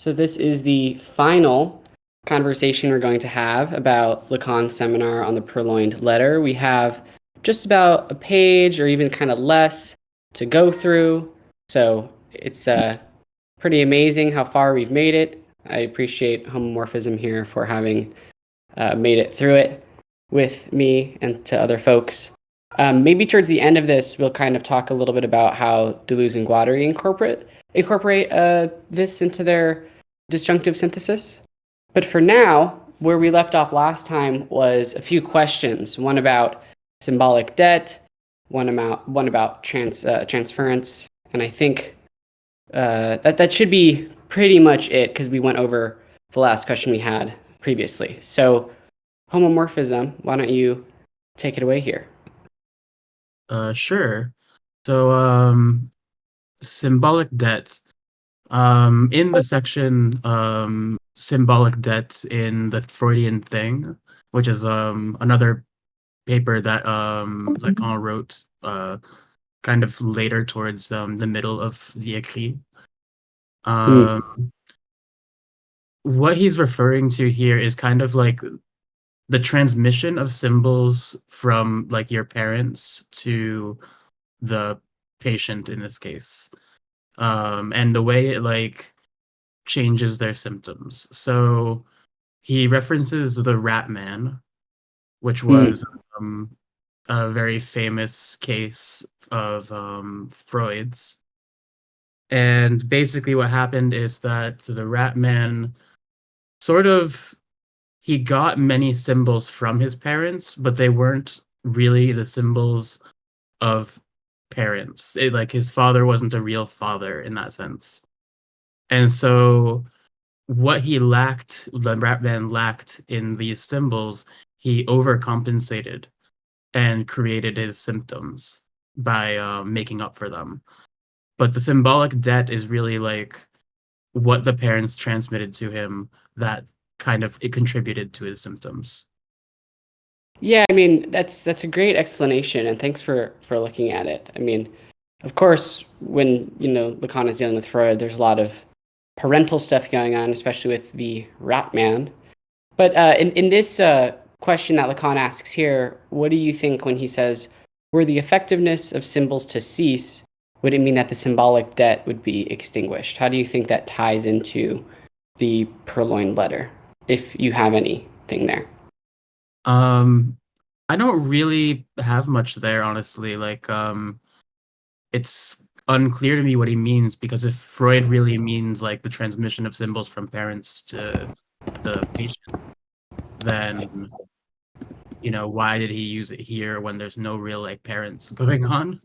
So this is the final conversation we're going to have about Lacan's seminar on the Purloined Letter. We have just about a page or even kind of less to go through. So it's pretty amazing how far we've made it. I appreciate Homomorphism here for having made it through it with me and to other folks. Maybe towards the end of this, we'll kind of talk a little bit about how Deleuze and Guattari incorporate this into their disjunctive synthesis. But for now, where we left off last time was a few questions. One about symbolic debt, one about transference, and I think that should be pretty much it because we went over the last question we had previously. So, homomorphism, why don't you take it away here? Sure. So, symbolic debt. In the section symbolic debt in the Freudian thing, which is another paper that Lacan wrote kind of later towards the middle of the Écrit. What he's referring to here is kind of like the transmission of symbols from like your parents to the patient in this case, and the way it like changes their symptoms. So he references the Rat Man, which was a very famous case of Freud's. And basically what happened is that the Rat Man sort of, he got many symbols from his parents, but they weren't really the symbols of parents. Like his father wasn't a real father in that sense. And so what he lacked, the Rat Man lacked in these symbols, he overcompensated and created his symptoms by making up for them. But the symbolic debt is really like what the parents transmitted to him that kind of it contributed to his symptoms. Yeah, I mean that's a great explanation, and thanks for looking at it. I mean, of course, when Lacan is dealing with Freud, there's a lot of parental stuff going on, especially with the Rat Man. But in this question that Lacan asks here, what do you think when he says, "Were the effectiveness of symbols to cease, would it mean that the symbolic debt would be extinguished?" How do you think that ties into the Purloined Letter, if you have anything there? I don't really have much there, honestly. Like, it's unclear to me what he means, because if Freud really means like the transmission of symbols from parents to the patient, then why did he use it here when there's no real like parents going on?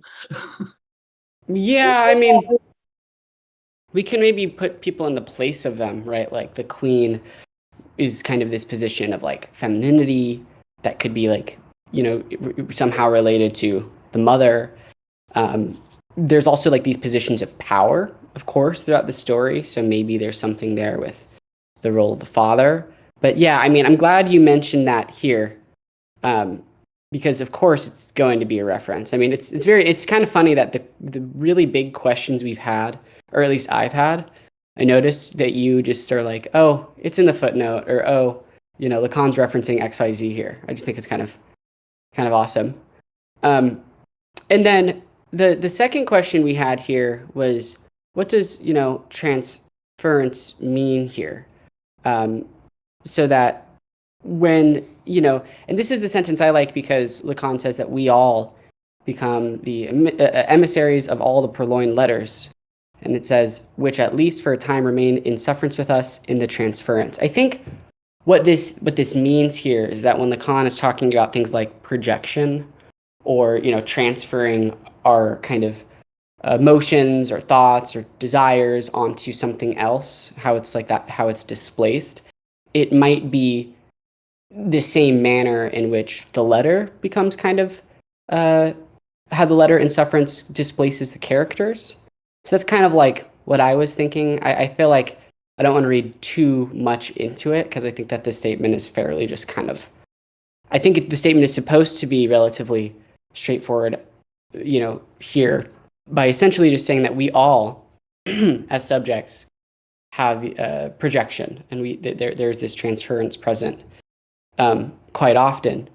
Yeah, I mean, we can maybe put people in the place of them, right? Like the queen is kind of this position of like femininity that could be like, somehow related to the mother. There's also like these positions of power, of course, throughout the story. So maybe there's something there with the role of the father. But yeah, I mean, I'm glad you mentioned that here, because of course it's going to be a reference. I mean, it's kind of funny that the really big questions we've had, or at least I've had, I noticed that you just are like, oh, it's in the footnote, or oh, Lacan's referencing XYZ here. I just think it's kind of awesome. And then the second question we had here was, what does transference mean here? So that when and this is the sentence I like because Lacan says that we all become the emissaries of all the purloined letters, and it says, which at least for a time remain in sufferance with us in the transference. I think what this means here is that when Lacan is talking about things like projection or transferring our kind of emotions or thoughts or desires onto something else, how it's like that, how it's displaced, it might be the same manner in which the letter becomes kind of how the letter in sufferance displaces the characters. So that's kind of like what I was thinking. I feel like I don't want to read too much into it because I think that this statement is fairly just kind of, I think the statement is supposed to be relatively straightforward, here, by essentially just saying that we all, as subjects, have projection, and there's this transference present quite often,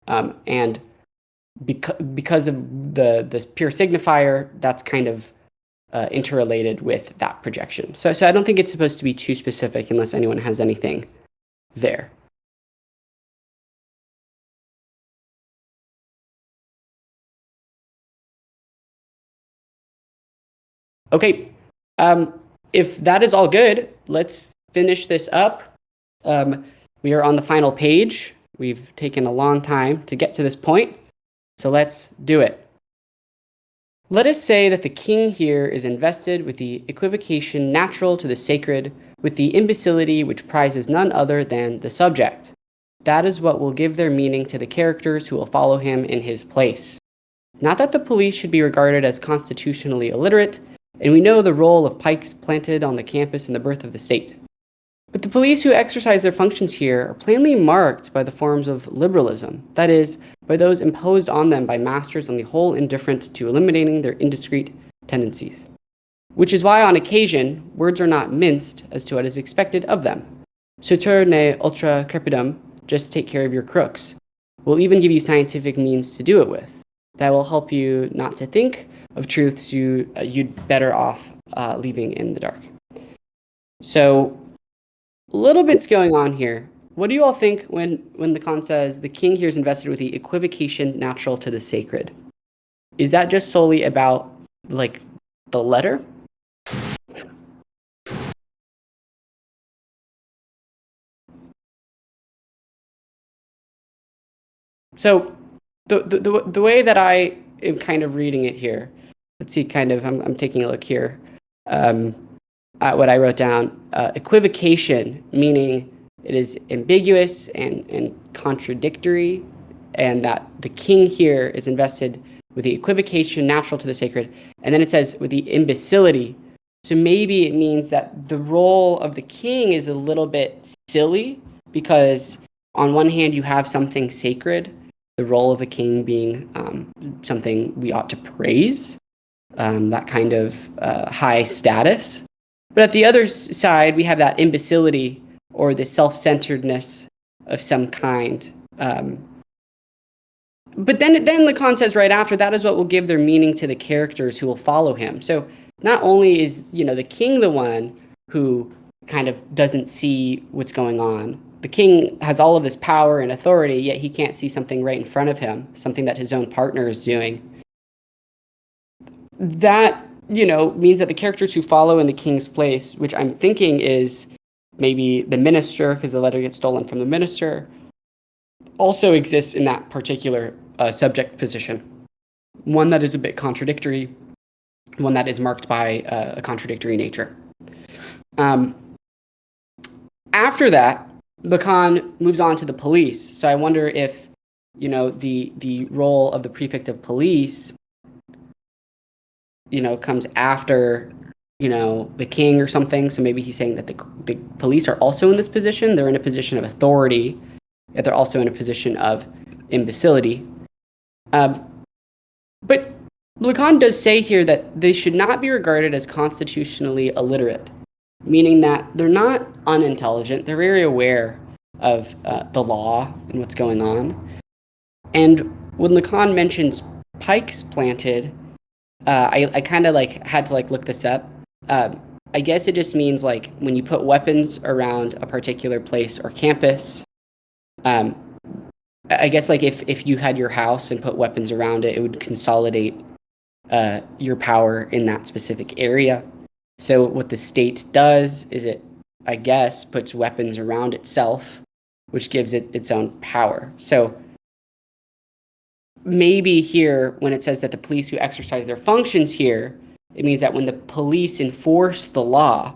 and because of this pure signifier, that's kind of interrelated with that projection. So I don't think it's supposed to be too specific unless anyone has anything there. Okay, if that is all good, let's finish this up. We are on the final page. We've taken a long time to get to this point, so let's do it. Let us say that the king here is invested with the equivocation natural to the sacred, with the imbecility which prizes none other than the subject. That is what will give their meaning to the characters who will follow him in his place. Not that the police should be regarded as constitutionally illiterate, and we know the role of pikes planted on the campus in the birth of the state. But the police who exercise their functions here are plainly marked by the forms of liberalism, that is, by those imposed on them by masters on the whole indifferent to eliminating their indiscreet tendencies. Which is why on occasion, words are not minced as to what is expected of them. Sutur ne ultra crepidum, just take care of your crooks. We'll even give you scientific means to do it with. That will help you not to think of truths you'd better off leaving in the dark. So, a little bit's going on here. What do you all think when Lacan says the king here is invested with the equivocation natural to the sacred? Is that just solely about, like, the letter? So, the way that I am kind of reading it here, let's see, I'm taking a look here at what I wrote down. Equivocation, meaning it is ambiguous and contradictory, and that the king here is invested with the equivocation natural to the sacred. And then it says with the imbecility. So maybe it means that the role of the king is a little bit silly, because on one hand you have something sacred, the role of the king being something we ought to praise, that kind of high status. But at the other side, we have that imbecility or the self-centeredness of some kind. But then Lacan says right after, that is what will give their meaning to the characters who will follow him. So not only is, the king the one who kind of doesn't see what's going on, the king has all of this power and authority, yet he can't see something right in front of him, something that his own partner is doing. That, means that the characters who follow in the king's place, which I'm thinking is maybe the minister, because the letter gets stolen from the minister, also exists in that particular subject position. One that is a bit contradictory, one that is marked by a contradictory nature. After that, Lacan moves on to the police. So I wonder if, the role of the prefect of police, comes after, the king or something. So maybe he's saying that the police are also in this position. They're in a position of authority, yet they're also in a position of imbecility. But Lacan does say here that they should not be regarded as constitutionally illiterate, meaning that they're not unintelligent. They're very aware of the law and what's going on. And when Lacan mentions pikes planted, I kind of had to look this up. I guess it just means when you put weapons around a particular place or campus. I guess if you had your house and put weapons around it, it would consolidate your power in that specific area. So what the state does is it, I guess, puts weapons around itself, which gives it its own power. So maybe here, when it says that the police who exercise their functions here, it means that when the police enforce the law,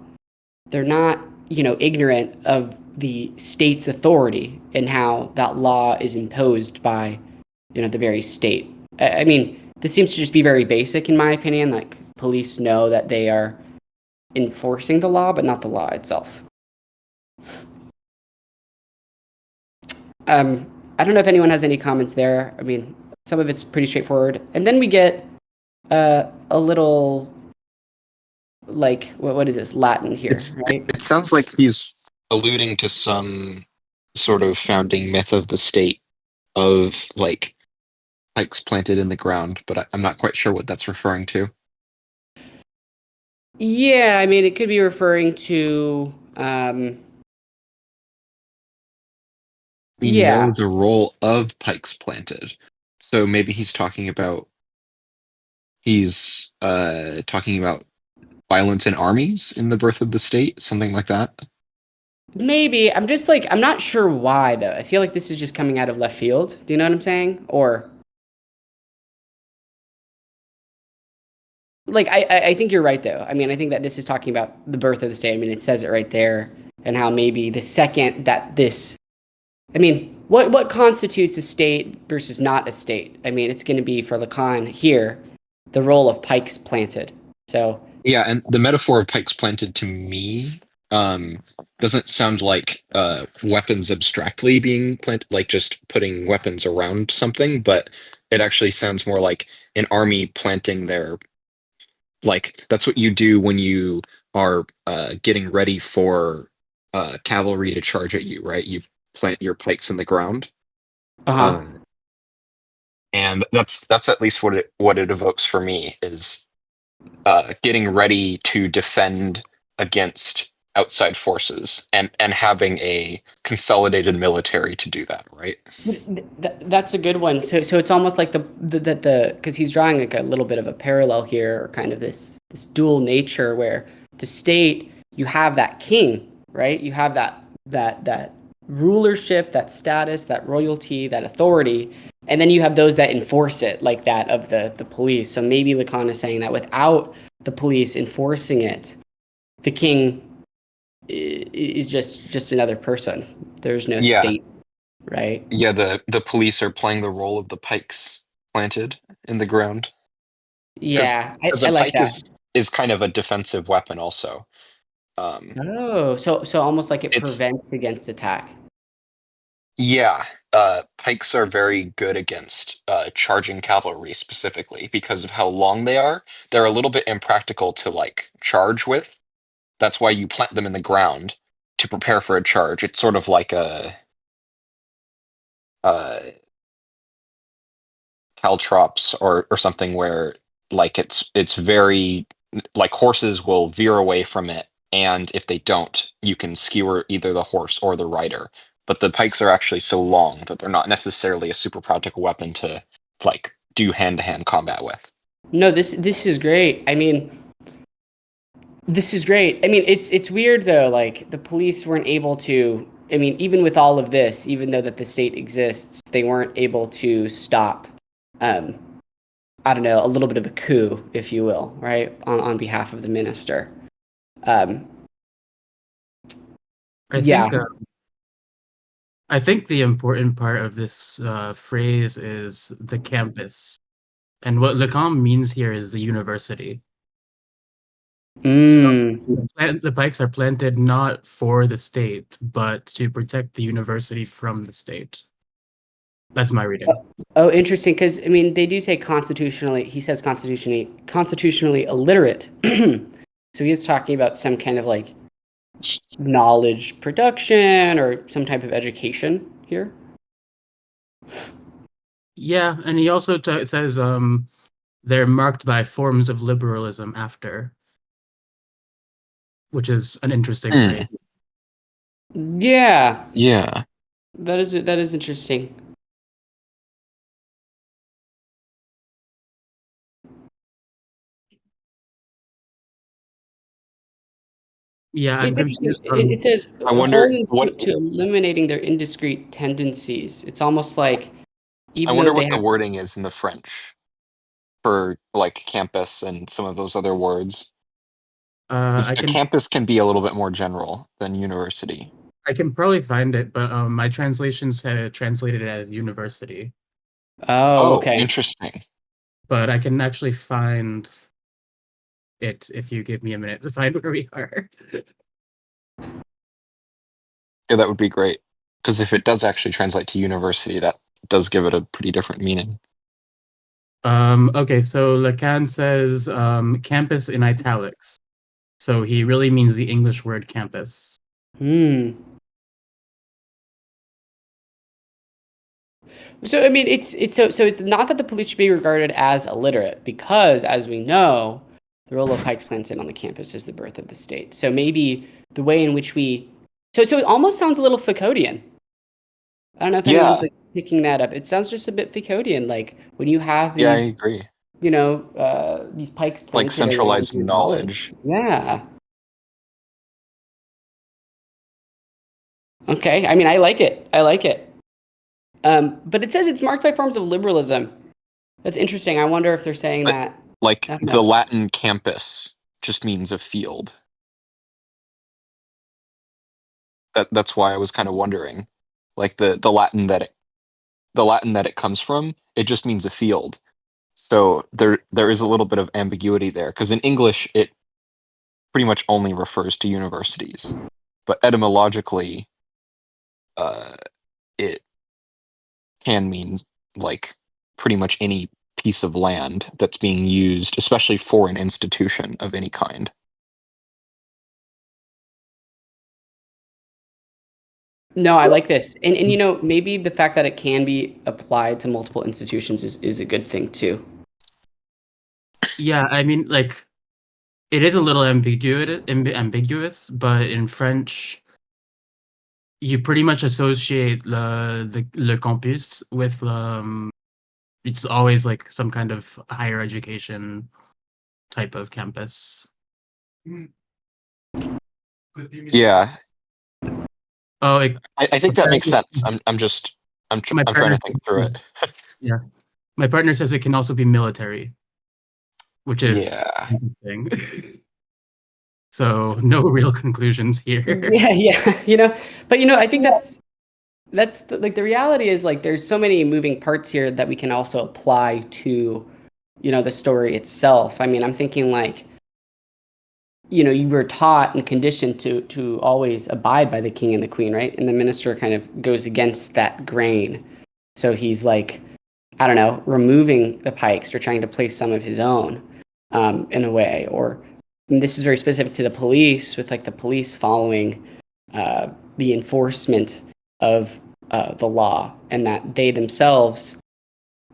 they're not, ignorant of the state's authority and how that law is imposed by, the very state. I mean, this seems to just be very basic in my opinion. Police know that they are enforcing the law, but not the law itself. I don't know if anyone has any comments there. I mean, some of it's pretty straightforward. And then we get a little like what is this Latin here, right? It sounds like he's alluding to some sort of founding myth of the state of like pikes planted in the ground, but I'm not quite sure what that's referring to. Yeah, I mean, it could be referring to, We know yeah, the role of pikes planted. So maybe he's talking about violence in armies in the birth of the state, something like that. maybe. I'm just like, I'm not sure why though. I feel like this is just coming out of left field. Do you know what I'm saying? Or like, I think you're right though. I mean, I think that this is talking about the birth of the state. I mean, it says it right there, and how maybe the second that this, I mean, what constitutes a state versus not a state? I mean, it's going to be for Lacan here, the role of pikes planted. So Yeah, and the metaphor of pikes planted to me um, doesn't sound like weapons abstractly being planted, like just putting weapons around something, but it actually sounds more like an army planting their, like that's what you do when you are getting ready for cavalry to charge at you, right? You plant your pikes in the ground. uh-huh. Um, and that's at least what it evokes for me is getting ready to defend against outside forces and having a consolidated military to do that, right? That's a good one. So it's almost like the because he's drawing like a little bit of a parallel here, or kind of this dual nature where the state, you have that king, right? You have that rulership, that status, that royalty, that authority, and then you have those that enforce it, like that of the police. So maybe Lacan is saying that without the police enforcing it, the king is just another person. There's no Yeah, state, right? yeah. The police are playing the role of the pikes planted in the ground because Yeah, because I a like pike that. is kind of a defensive weapon also. Oh, so almost like it It's prevents against attack. Yeah, pikes are very good against charging cavalry specifically because of how long they are. They're a little bit impractical to like charge with. That's why you plant them in the ground to prepare for a charge. It's sort of like a uh, caltrops or something where like it's very like horses will veer away from it, and if they don't, you can skewer either the horse or the rider. But the pikes are actually so long that they're not necessarily a super practical weapon to like do hand-to-hand combat with. No, this is great. I mean, this is great. I mean, it's weird though. Like the police weren't able to. I mean, even with all of this, even though that the state exists, they weren't able to stop. Um, I don't know, a little bit of a coup, if you will, right, on behalf of the minister. Um, I yeah. think uh, I think the important part of this phrase is the campus, and what Lacan means here is the university. So Mm. the bikes are planted not for the state, but to protect the university from the state. That's my reading. Oh, interesting. Because I mean, they do say constitutionally. He says constitutionally illiterate. So he is talking about some kind of like knowledge production or some type of education here. Yeah, and he also says they're marked by forms of liberalism after, which is an interesting phrase. Hmm. Yeah, Yeah. that is interesting. Yeah, I'm It's interesting. confused It on. says I wonder wholly what to eliminating their indiscreet tendencies. It's almost like I even though wonder they what the have. wording is in the French for like campus and some of those other words. 'Cause I a can campus can be a little bit more general than university. I can probably find it, but my translation said it translated it as university. Oh, Oh, okay. interesting. But I can actually find it if you give me a minute to find where we are. Yeah, that would be great. Because if it does actually translate to university, that does give it a pretty different meaning. Okay, so Lacan says campus in italics. So he really means the English word campus. Hmm. So I mean, so it's not that the police should be regarded as illiterate, because as we know, the role of Pike's Plantation on the campus is the birth of the state. So maybe the way in which so it almost sounds a little Foucauldian. I don't know if anyone's Yeah, like picking that up. It sounds just a bit Foucauldian, like when you have yeah, I these, agree. these pikes Like planted around centralized your knowledge. knowledge. Yeah. Okay. I mean, I like it. I like it. But it says it's marked by forms of liberalism. That's interesting. I wonder if they're saying But that. like I don't the know. Latin campus just means a field. That's why I was kind of wondering. Like the Latin that it comes from, it just means a field. So there is a little bit of ambiguity there, because in English it pretty much only refers to universities. But etymologically, uh, it can mean like pretty much any piece of land that's being used, especially for an institution of any kind. No, I like this. And maybe the fact that it can be applied to multiple institutions is a good thing too. Yeah, I mean, like, it is a little ambiguous, but in French, you pretty much associate le campus with it's always like some kind of higher education type of campus. Yeah, Oh, I think that makes sense. my I'm trying partner to think through it. yeah, my partner says it can also be military, which is Yeah. interesting. So no real conclusions here. Yeah, yeah. But I think like the reality is like there's so many moving parts here that we can also apply to the story itself. I mean, I'm thinking like you were taught and conditioned to always abide by the king and the queen, right? And the minister kind of goes against that grain. So he's like, I don't know, removing the pikes or trying to place some of his own in a way. And this is very specific to the police, with like the police following the enforcement of the law, and that they themselves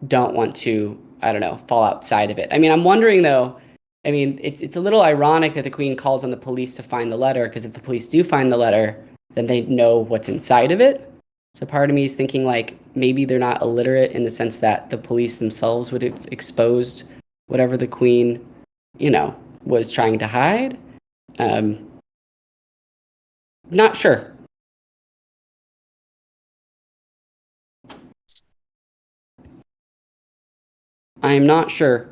don't want to, I don't know, fall outside of it. I mean, I'm wondering though. I mean, it's a little ironic that the queen calls on the police to find the letter, because if the police do find the letter, then they know what's inside of it. So part of me is thinking like maybe they're not illiterate in the sense that the police themselves would have exposed whatever the queen, was trying to hide. Um, Not sure. I'm not sure.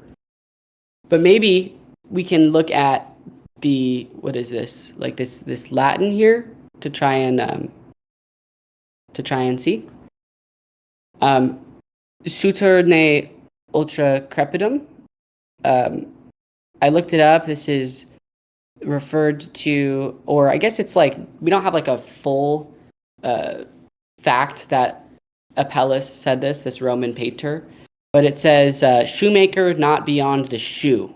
But maybe we can look at what is this? Like this Latin here to try and see. Um, Sutor ne ultra crepidum. Um, I looked it up. This is referred to, or I guess it's like we don't have like a full uh, fact that Apelles said this Roman painter, but it says shoemaker not beyond the shoe.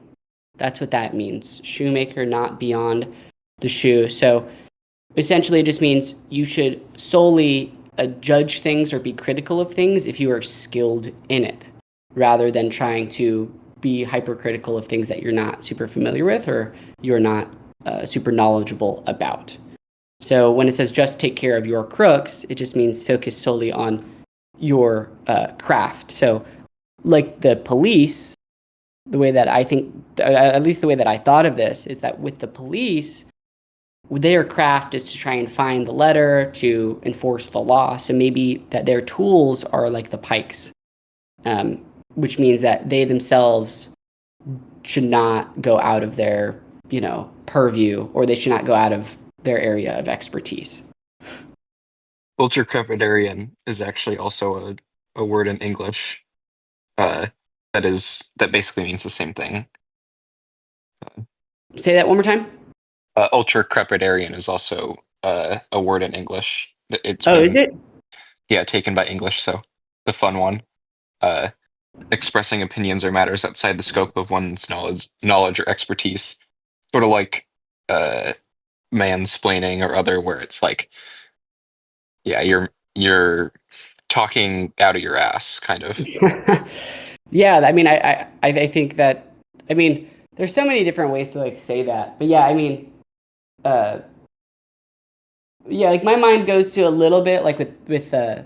That's what that means. Shoemaker not beyond the shoe. So essentially, it just means you should solely judge things or be critical of things if you are skilled in it, rather than trying to be hypercritical of things that you're not super familiar with or you're not super knowledgeable about. So when it says just take care of your crooks, it just means focus solely on your craft. So, like the police, the way that I think, at least the way that I thought of this, is that with the police, their craft is to try and find the letter to enforce the law. So maybe that their tools are like the pikes, which means that they themselves should not go out of their, purview, or they should not go out of their area of expertise. Ultracrepidarian is actually also a word in English uh, that basically means the same thing. Say that one more time. Ultracrepidarian is also a word in English. It's Oh, is been it? taken by English, so the fun one. Uh, Expressing opinions or matters outside the scope of one's knowledge or expertise. Sort of like mansplaining or other, where it's like, yeah, you're talking out of your ass, kind of. Yeah, I mean, I think that, I mean, there's so many different ways to like say that, but yeah, I mean, uh, yeah, like my mind goes to a little bit like with I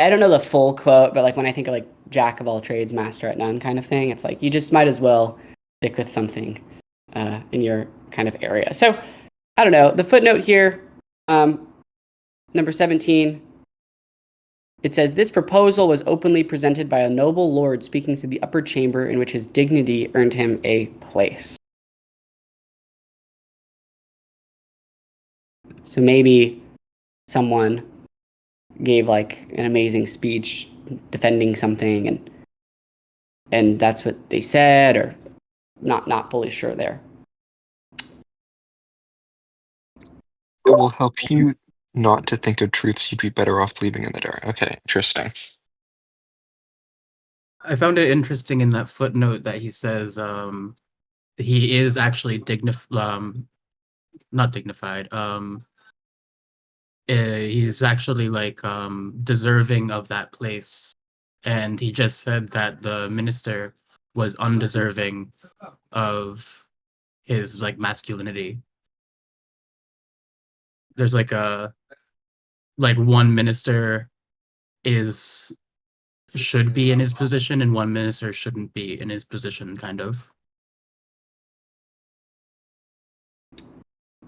don't know the full quote, but like when I think of like jack of all trades, master at none kind of thing, it's like you just might as well stick with something in your kind of area. So I don't know. The footnote here, number 17, it says this proposal was openly presented by a noble lord speaking to the upper chamber in which his dignity earned him a place. So maybe someone gave like an amazing speech defending something and that's what they said, or not fully sure there. It will help you not to think of truths you'd be better off leaving in the dark. Okay, interesting. I found it interesting in that footnote that he says he is actually not dignified. He's actually like deserving of that place, and he just said that the minister was undeserving of his like masculinity. There's like one minister should be in his position and one minister shouldn't be in his position, kind of.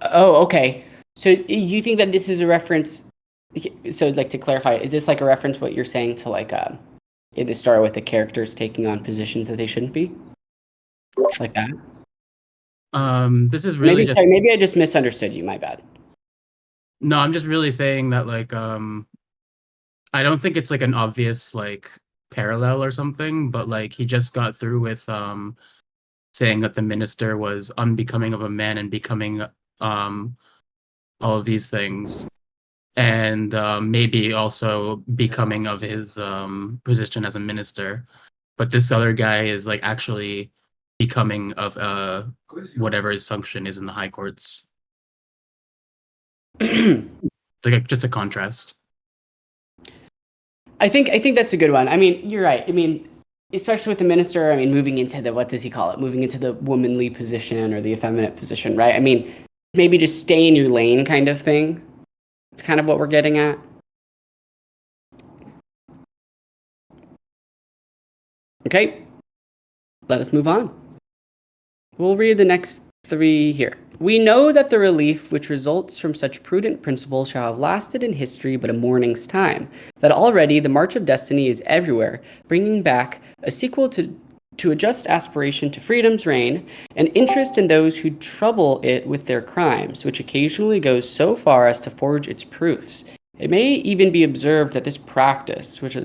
Oh, okay. So you think that this is a reference? So, like, to clarify, is this like a reference what you're saying to like in the story with the characters taking on positions that they shouldn't be, like that? This is really just Maybe I just misunderstood you. My bad. no. I'm just really saying that like I don't think it's like an obvious like parallel or something, but like he just got through with saying that the minister was unbecoming of a man and becoming all of these things, and maybe also becoming of his position as a minister. But this other guy is like actually becoming of whatever his function is in the high courts. Like just a contrast. I think that's a good one. I mean, you're right. I mean, especially with the minister, I mean, moving into the, what does he call it? Moving into the womanly position or the effeminate position, right? I mean, maybe just stay in your lane kind of thing. It's kind of what we're getting at. Okay, let us move on. We'll read the next 3 here. We know that the relief which results from such prudent principles shall have lasted in history but a morning's time, that already the march of destiny is everywhere, bringing back a sequel to a just aspiration to freedom's reign, and interest in those who trouble it with their crimes, which occasionally goes so far as to forge its proofs. It may even be observed that this practice, which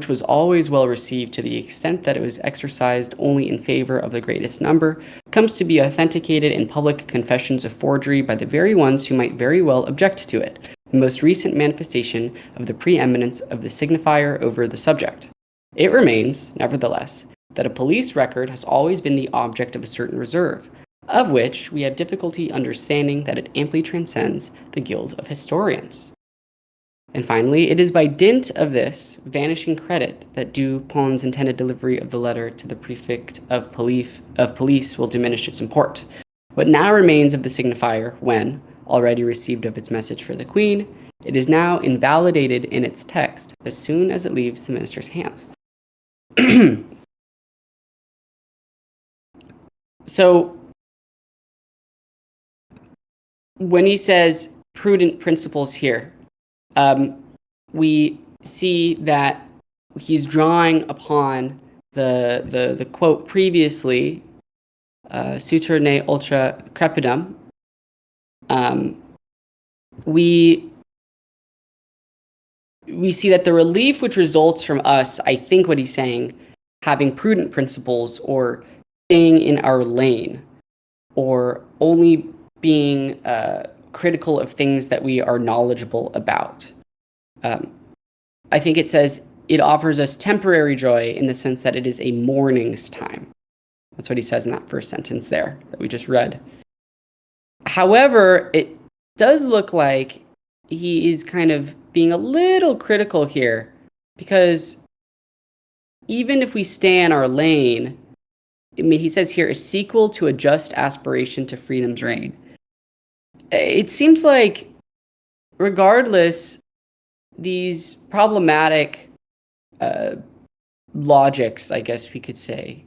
was always well received to the extent that it was exercised only in favor of the greatest number, comes to be authenticated in public confessions of forgery by the very ones who might very well object to it, the most recent manifestation of the preeminence of the signifier over the subject. It remains, nevertheless, that a police record has always been the object of a certain reserve, of which we have difficulty understanding that it amply transcends the guild of historians. And finally, it is by dint of this vanishing credit that Dupin's intended delivery of the letter to the prefect of police will diminish its import. What now remains of the signifier when, already received of its message for the Queen, it is now invalidated in its text as soon as it leaves the minister's hands. So, when he says prudent principles here, we see that he's drawing upon the quote previously, sutur ne ultra crepidam. We see that the relief which results from us, I think what he's saying, having prudent principles or staying in our lane or only being critical of things that we are knowledgeable about. I think it says it offers us temporary joy in the sense that it is a morning's time. That's what he says in that first sentence there that we just read. However, it does look like he is kind of being a little critical here, because even if we stay in our lane, I mean, he says here, a sequel to a just aspiration to freedom's reign. It seems like, regardless, these problematic logics, I guess we could say,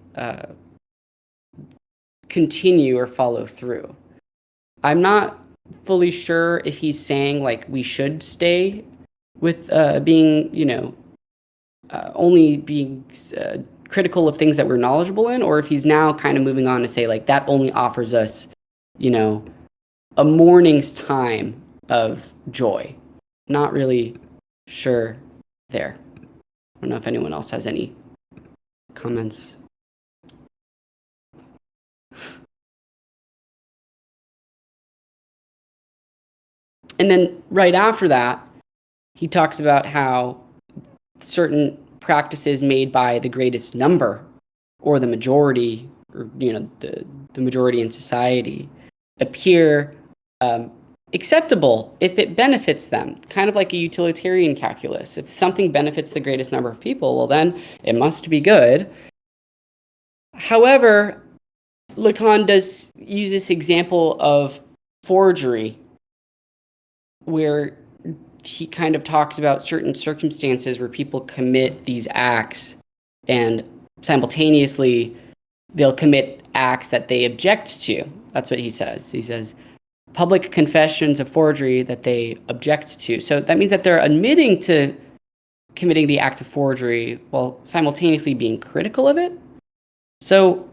continue or follow through. I'm not fully sure if he's saying like we should stay with being, only being critical of things that we're knowledgeable in, or if he's now kind of moving on to say like that only offers us, a morning's time of joy. Not really sure there. I don't know if anyone else has any comments. And then right after that, he talks about how certain practices made by the greatest number or the majority, or the majority in society, appear acceptable if it benefits them, kind of like a utilitarian calculus. If something benefits the greatest number of people, well, then it must be good. However, Lacan does use this example of forgery, where he kind of talks about certain circumstances where people commit these acts and simultaneously they'll commit acts that they object to. That's what he says. He says public confessions of forgery that they object to. So that means that they're admitting to committing the act of forgery while simultaneously being critical of it. So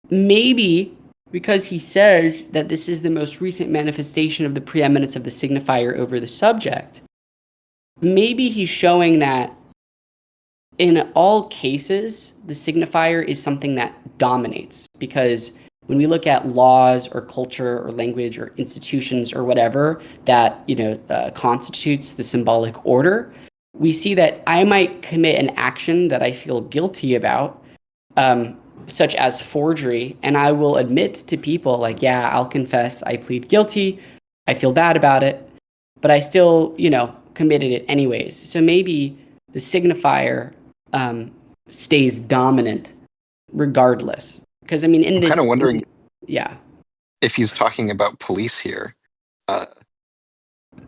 maybe because he says that this is the most recent manifestation of the preeminence of the signifier over the subject, maybe he's showing that in all cases, the signifier is something that dominates. Because when we look at laws or culture or language or institutions or whatever that constitutes the symbolic order, we see that I might commit an action that I feel guilty about, such as forgery, and I will admit to people like, yeah, I'll confess, I plead guilty, I feel bad about it, but I still, committed it anyways. So maybe the signifier stays dominant regardless. Because I'm kind of wondering, yeah, if he's talking about police here.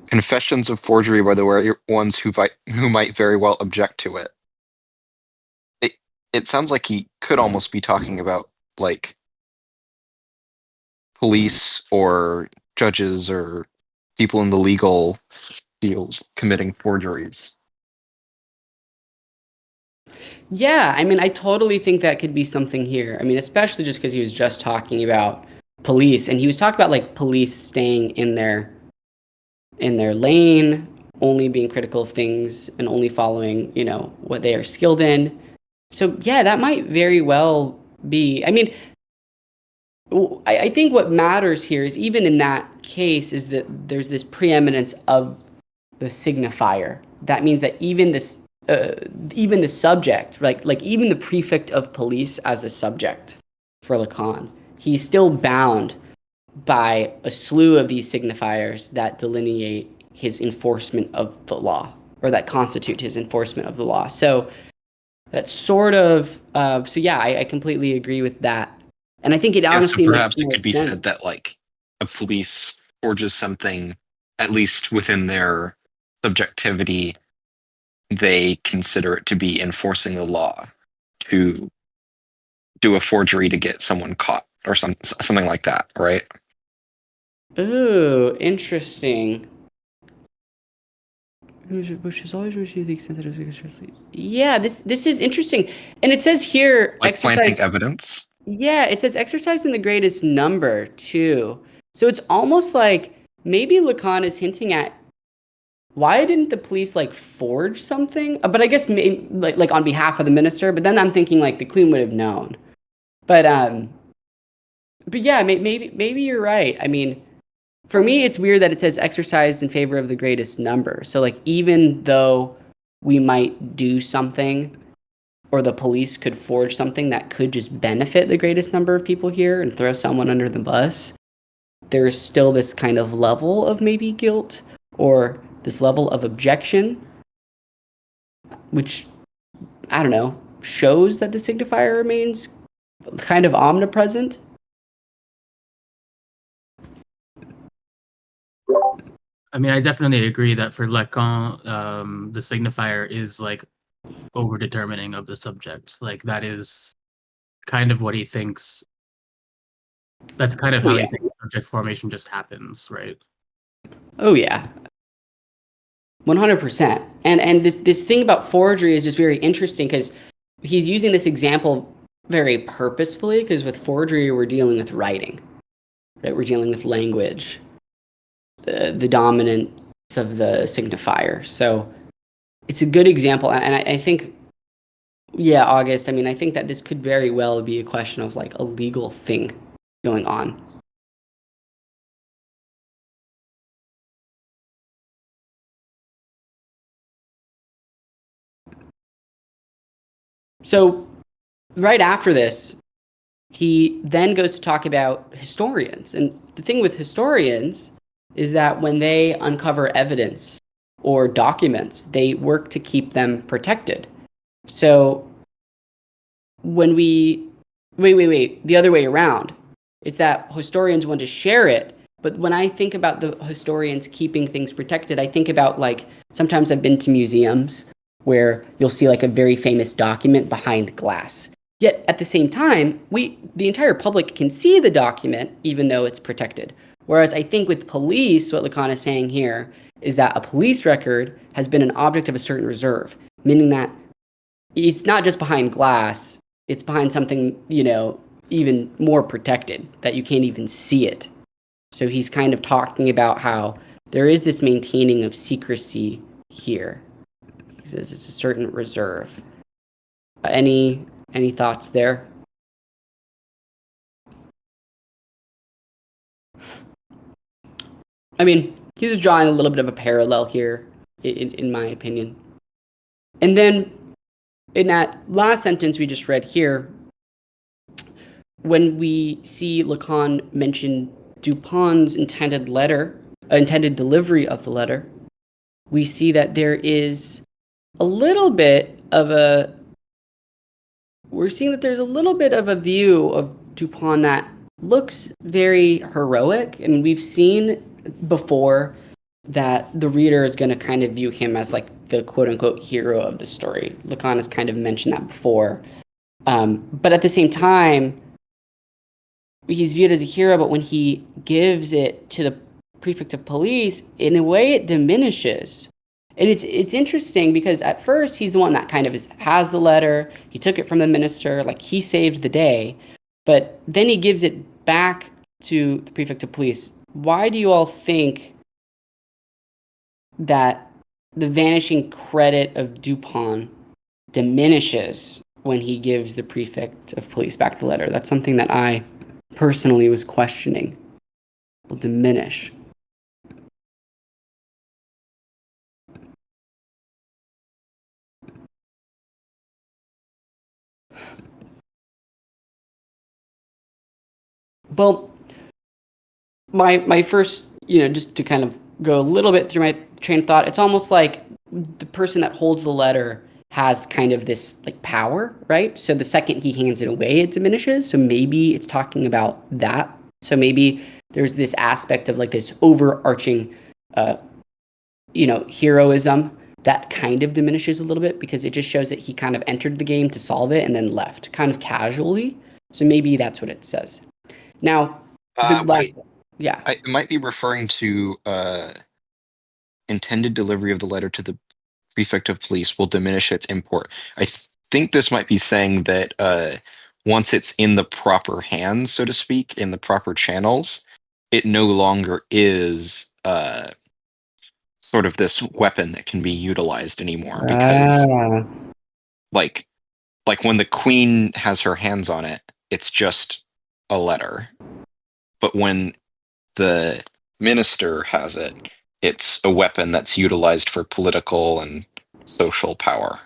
Confessions of forgery by the ones who might very well object to it. It sounds like he could almost be talking about like police or judges or people in the legal field committing forgeries. Yeah, I mean, I totally think that could be something here. I mean, especially just because he was just talking about police, and he was talking about like police staying in their lane, only being critical of things and only following, what they are skilled in. So yeah, that might very well be. I mean, I think what matters here is even in that case is that there's this preeminence of the signifier. That means that even the subject, like even the prefect of police as a subject for Lacan, he's still bound by a slew of these signifiers that delineate his enforcement of the law, or that constitute his enforcement of the law. So that's sort of so yeah, I completely agree with that. And I think it honestly so perhaps makes it more could be sense. said that like a police forges something, at least within their subjectivity, they consider it to be enforcing the law to do a forgery to get someone caught or something like that, right? Ooh, interesting. Which has always received the extent that it was yeah, this is interesting. And it says here Like exercise. planting evidence. Yeah, it says exercise in the greatest number too. So it's almost like maybe Lacan is hinting at why didn't the police like forge something? But I guess like on behalf of the minister. But then I'm thinking like the queen would have known. But yeah, maybe you're right. I mean, for me, it's weird that it says exercise in favor of the greatest number. So like even though we might do something, or the police could forge something that could just benefit the greatest number of people here and throw someone under the bus, there's still this kind of level of maybe guilt or this level of objection, which, I don't know, shows that the signifier remains kind of omnipresent. I mean, I definitely agree that for Lacan, the signifier is like over-determining of the subject. Like that is kind of what he thinks. That's kind of how he thinks subject formation just happens, right? Oh yeah, 100%. And this thing about forgery is just very interesting because he's using this example very purposefully, because with forgery we're dealing with writing, right? We're dealing with language, the dominance of the signifier. So it's a good example, and I think, yeah, August. I mean, I think that this could very well be a question of like a legal thing going on. So right after this, he then goes to talk about historians. And the thing with historians is that when they uncover evidence or documents, they work to keep them protected. So when we wait, the other way around, it's that historians want to share it. But when I think about the historians keeping things protected, I think about, like, sometimes I've been to museums where you'll see like a very famous document behind glass. Yet at the same time, the entire public can see the document even though it's protected. Whereas I think with police, what Lacan is saying here is that a police record has been an object of a certain reserve, meaning that it's not just behind glass, it's behind something, even more protected, that you can't even see it. So he's kind of talking about how there is this maintaining of secrecy here. He says it's a certain reserve. Any thoughts there? I mean, he was drawing a little bit of a parallel here, in my opinion. And then in that last sentence we just read here, when we see Lacan mention Dupin's intended delivery of the letter, we see that there is a little bit of a view of Dupin that looks very heroic. And we've seen before that the reader is going to kind of view him as like the quote-unquote hero of the story. Lacan has kind of mentioned that before. But at the same time, he's viewed as a hero, but when he gives it to the prefect of police, in a way it diminishes. And it's interesting because at first he's the one that kind of has the letter. He took it from the minister, like he saved the day. But then he gives it back to the prefect of police. Why do you all think that the vanishing credit of Dupin diminishes when he gives the prefect of police back the letter? That's something that I personally was questioning. Will diminish. Well, my first, just to kind of go a little bit through my train of thought, it's almost like the person that holds the letter has kind of this like power, right? So the second he hands it away, it diminishes. So maybe it's talking about that. So maybe there's this aspect of like this overarching, heroism that kind of diminishes a little bit because it just shows that he kind of entered the game to solve it and then left kind of casually. So maybe that's what it says. Now, yeah. It might be referring to intended delivery of the letter to the prefect of police will diminish its import. I think this might be saying that once it's in the proper hands, so to speak, in the proper channels, it no longer is sort of this weapon that can be utilized anymore because like when the queen has her hands on it, it's just a letter. But when the minister has it, it's a weapon that's utilized for political and social power.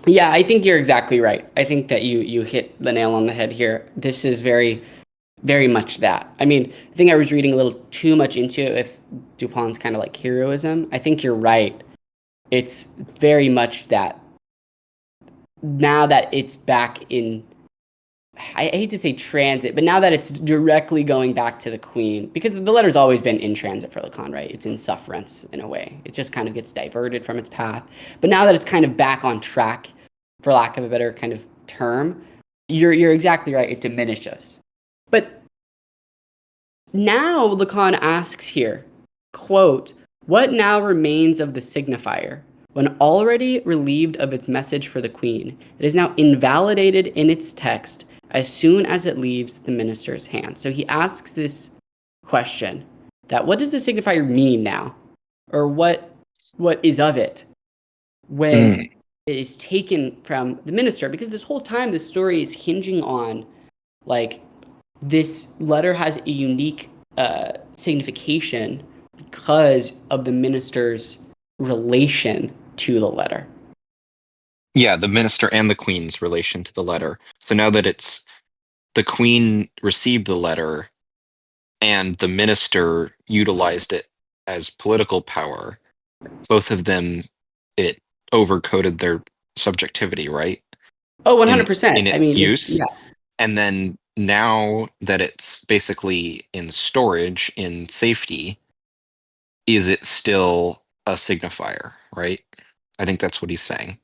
Yeah, I think you're exactly right. I think that you hit the nail on the head here. This is very very much that. I mean, I think I was reading a little too much into it with Dupont's kind of like heroism. I think you're right. It's very much that now that it's back in, I hate to say transit, but now that it's directly going back to the queen, because the letter's always been in transit for Lacan, right? It's in sufferance in a way. It just kind of gets diverted from its path. But now that it's kind of back on track, for lack of a better kind of term, you're exactly right. It diminishes. But now Lacan asks here, quote, "What now remains of the signifier? When already relieved of its message for the queen, it is now invalidated in its text as soon as it leaves the minister's hand." So he asks this question, that what does the signifier mean now? Or what is of it when it is taken from the minister? Because this whole time the story is hinging on, like, this letter has a unique signification because of the minister's relation to the letter. Yeah, the minister and the queen's relation to the letter. So now that it's the queen received the letter and the minister utilized it as political power, both of them, it overcoded their subjectivity, right? Oh, In 100%. I its mean, use. yeah. And then now that it's basically in storage, in safety, is it still a signifier, right? I think that's what he's saying.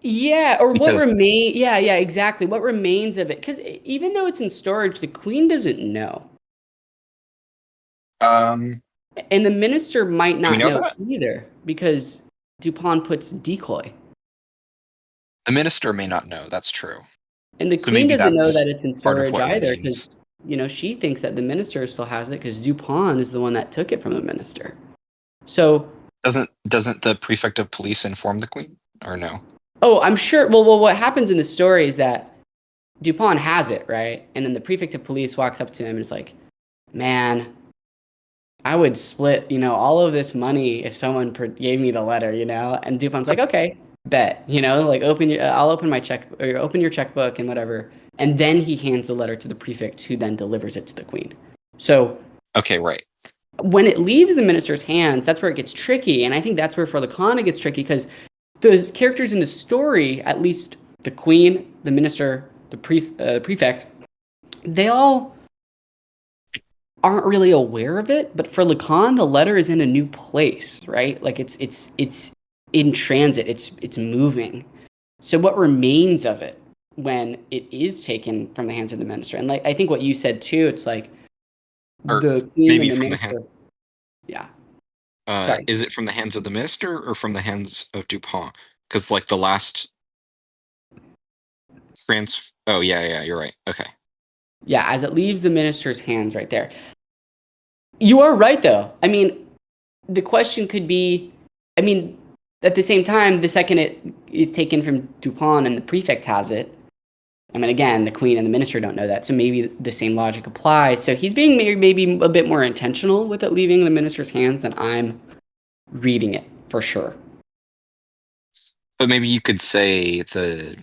Yeah, or what Because remain? Yeah, exactly. What remains of it? Because even though it's in storage, the queen doesn't know, do and the minister might we not know know that? either because Dupont puts decoy, The minister may not know, that's true. and the So queen maybe doesn't know that's that it's in part of storage what either remains. because she thinks that the minister still has it because Dupont is the one that took it from the minister. So, Doesn't the prefect of police inform the queen? Or no? oh, I'm sure. Well, what happens in the story is that Dupont has it, right? And then the prefect of police walks up to him and is like, "Man, I would split, all of this money if someone gave me the letter, And Dupont's like, "Okay, bet, like I'll open my check or open your checkbook and whatever." And then he hands the letter to the prefect, who then delivers it to the queen. So Okay, right. when it leaves the minister's hands, that's where it gets tricky, and I think that's where for Lacan it gets tricky because the characters in the story, at least the queen, the minister, the prefect, they all aren't really aware of it, but for Lacan, the letter is in a new place, right? Like it's in transit, it's moving. So what remains of it when it is taken from the hands of the minister? And like I think what you said too, it's like Or the queen maybe and the from the minister. Yeah. Sorry. is it from the hands of the minister or from the hands of Dupont? Because like the last oh yeah, you're right. Okay. Yeah, as it leaves the minister's hands right there. You are right though. I mean, the question could be, I mean, at the same time, the second it is taken from Dupont and the prefect has it, I mean, again, the queen and the minister don't know that, so maybe the same logic applies. So he's being maybe a bit more intentional with it leaving the minister's hands than I'm reading it, for sure. But maybe you could say the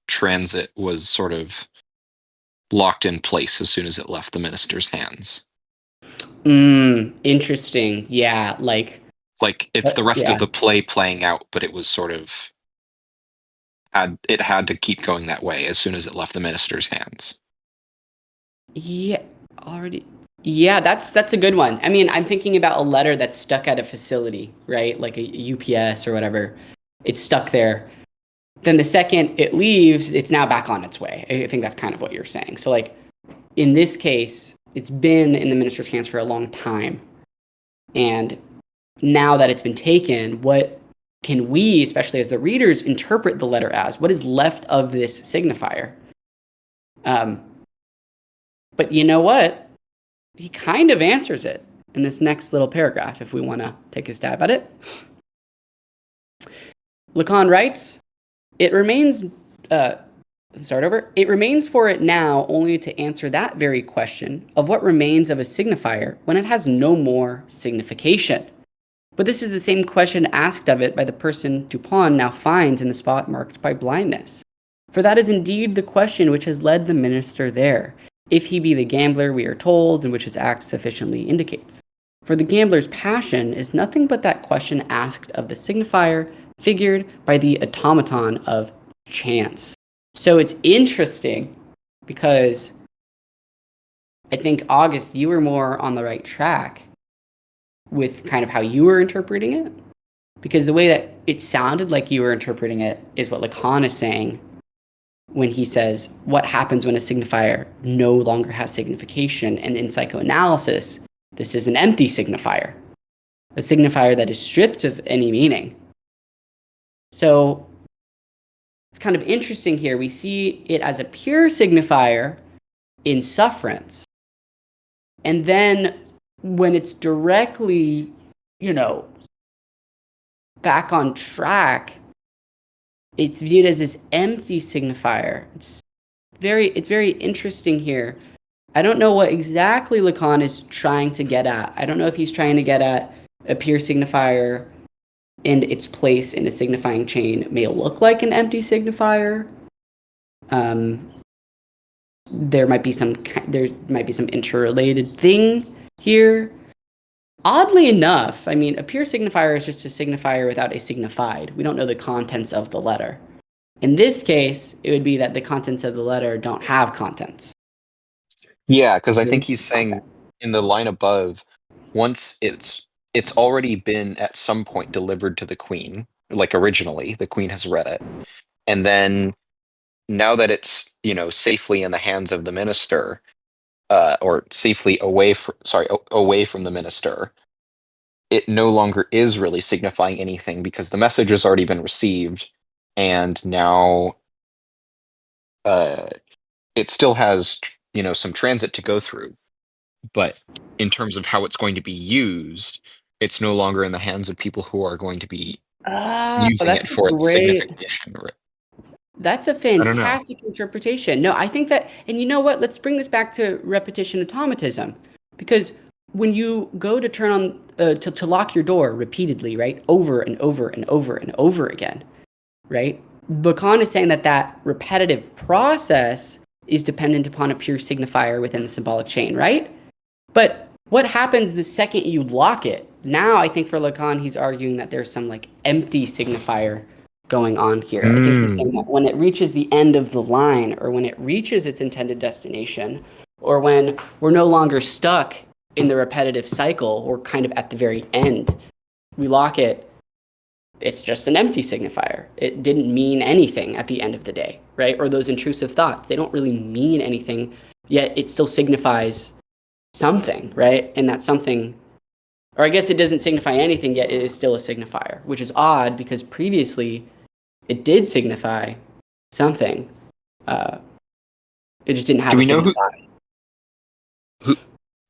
transit was sort of locked in place as soon as it left the minister's hands. Interesting. Yeah, Like it's the rest yeah. of the play playing out, but it was sort of had to keep going that way as soon as it left the minister's hands. Yeah, already. Yeah, that's a good one. I mean, I'm thinking about a letter that's stuck at a facility, right? Like a UPS or whatever. It's stuck there. Then the second it leaves, it's now back on its way. I think that's kind of what you're saying. So like in this case, it's been in the minister's hands for a long time. And now that it's been taken, what can we, especially as the readers, interpret the letter as? What is left of this signifier? But you know what? He kind of answers it in this next little paragraph, if we want to take a stab at it. Lacan writes, it remains, start over. It remains for it now only to answer that very question of what remains of a signifier when it has no more signification. But this is the same question asked of it by the person Dupont now finds in the spot marked by blindness. For that is indeed the question which has led the minister there, if he be the gambler we are told, and which his act sufficiently indicates. For the gambler's passion is nothing but that question asked of the signifier, figured by the automaton of chance. So it's interesting because I think, August, you were more on the right track with kind of how you were interpreting it. Because the way that it sounded like you were interpreting it is what Lacan is saying when he says, what happens when a signifier no longer has signification? And in psychoanalysis, this is an empty signifier, a signifier that is stripped of any meaning. So it's kind of interesting here. We see it as a pure signifier in sufferance. And then when it's directly, back on track, it's viewed as this empty signifier. It's very interesting here. I don't know what exactly Lacan is trying to get at. I don't know if he's trying to get at a pure signifier and its place in a signifying chain may look like an empty signifier. There might be some interrelated thing here. Oddly enough, a pure signifier is just a signifier without a signified. We don't know the contents of the letter. In this case, it would be that the contents of the letter don't have contents. Yeah, because I think he's saying in the line above, once it's already been at some point delivered to the queen, like originally, the queen has read it. And then now that it's, safely in the hands of the minister, or safely away from the minister, it no longer is really signifying anything because the message has already been received, and now it still has some transit to go through, but in terms of how it's going to be used, it's no longer in the hands of people who are going to be using it for its signification. That's a fantastic interpretation. No, I think that, and you know what? Let's bring this back to repetition automatism, because when you go to turn on to lock your door repeatedly, right, over and over and over and over again, right? Lacan is saying that repetitive process is dependent upon a pure signifier within the symbolic chain, right? But what happens the second you lock it? Now, I think for Lacan, he's arguing that there's some empty signifier going on here. I think he's saying that when it reaches the end of the line, or when it reaches its intended destination, or when we're no longer stuck in the repetitive cycle, we're kind of at the very end, we lock it, it's just an empty signifier. It didn't mean anything at the end of the day, right? Or those intrusive thoughts, they don't really mean anything, yet it still signifies something, right? And that something, or I guess it doesn't signify anything, yet it is still a signifier, which is odd because previously it did signify something. It just didn't have. Do we know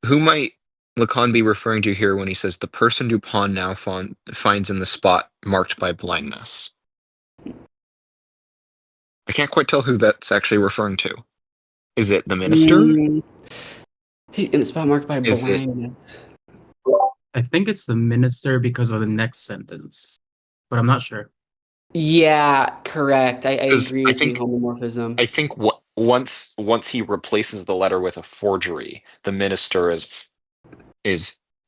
who might Lacan be referring to here when he says the person Dupin now finds in the spot marked by blindness? I can't quite tell who that's actually referring to. Is it the minister? In the spot marked by blindness. I think it's the minister because of the next sentence, but I'm not sure. Yeah, correct. I agree with the homomorphism. I think once he replaces the letter with a forgery, the minister is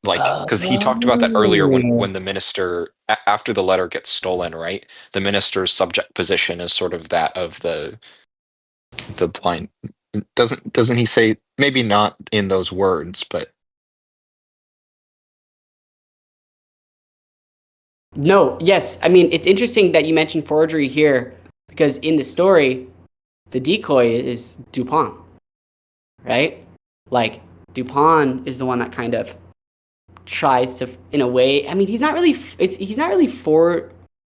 because he talked about that earlier when the minister, after the letter gets stolen, right? The minister's subject position is sort of that of the blind. Doesn't he say, maybe not in those words, but No, yes. It's interesting that you mentioned forgery here, because in the story, the decoy is Dupin, right? Dupin is the one that kind of tries to, in a way, he's not really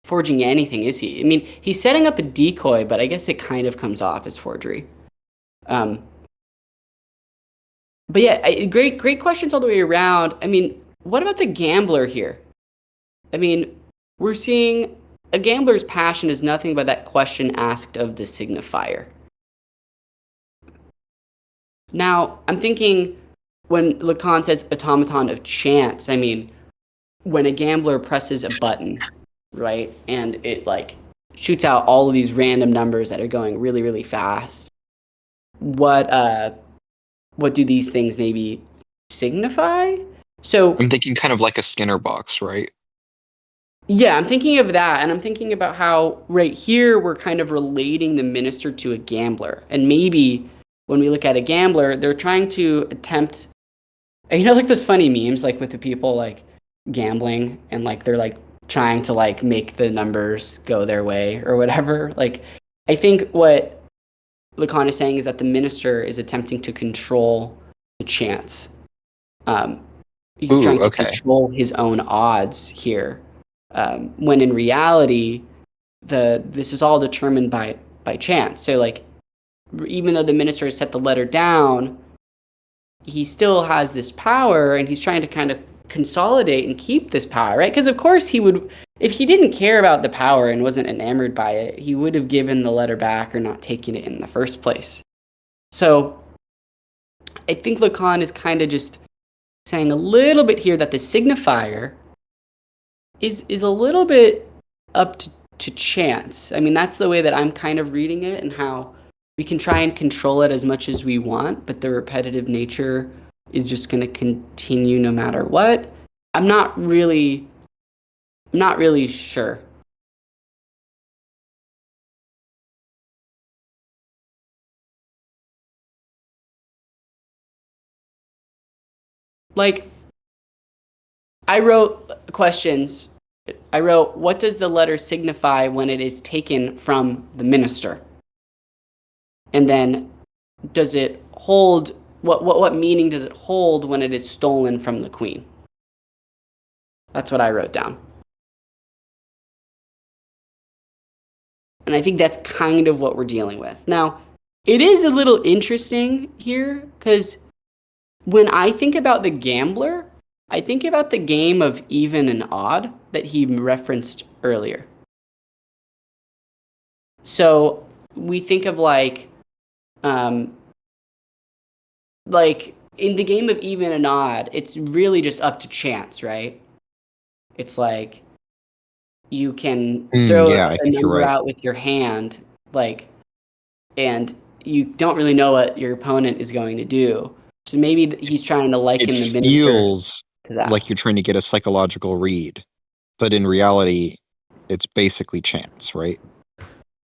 forging anything, is he? He's setting up a decoy, but I guess it kind of comes off as forgery. But yeah, great questions all the way around. What about the gambler here? We're seeing a gambler's passion is nothing but that question asked of the signifier. Now, I'm thinking when Lacan says automaton of chance, when a gambler presses a button, right, and it shoots out all of these random numbers that are going really, really fast. What do these things maybe signify? So I'm thinking kind of like a Skinner box, right? yeah, I'm thinking of that, and I'm thinking about how right here we're kind of relating the minister to a gambler. And maybe when we look at a gambler, they're trying to attempt, like those funny memes, like with the people like gambling and like they're like trying to like make the numbers go their way or whatever. Like, I think what Lacan is saying is that the minister is attempting to control the chance. He's Ooh, trying to okay. control his own odds here, when in reality, this is all determined by chance. So like, even though the minister has set the letter down, he still has this power, and he's trying to kind of consolidate and keep this power, right? Because of course he would, if he didn't care about the power and wasn't enamored by it, he would have given the letter back or not taken it in the first place. So I think Lacan is kind of just saying a little bit here that the signifier is a little bit up to chance. I mean, that's the way that I'm kind of reading it, and how we can try and control it as much as we want, but the repetitive nature is just going to continue no matter what. I'm not really sure. Like, I wrote questions. I wrote, what does the letter signify when it is taken from the minister? And then, does it hold, what meaning does it hold when it is stolen from the queen? That's what I wrote down. And I think that's kind of what we're dealing with. Now, it is a little interesting here, because when I think about the gambler, I think about the game of even and odd that he referenced earlier. So we think of like in the game of even and odd, it's really just up to chance, right? It's like you can throw Yeah, I a think you're number right. out with your hand, like, and you don't really know what your opponent is going to do. So maybe he's trying to It liken the minister feels to that. like you're trying to get a psychological read, but in reality, it's basically chance, right?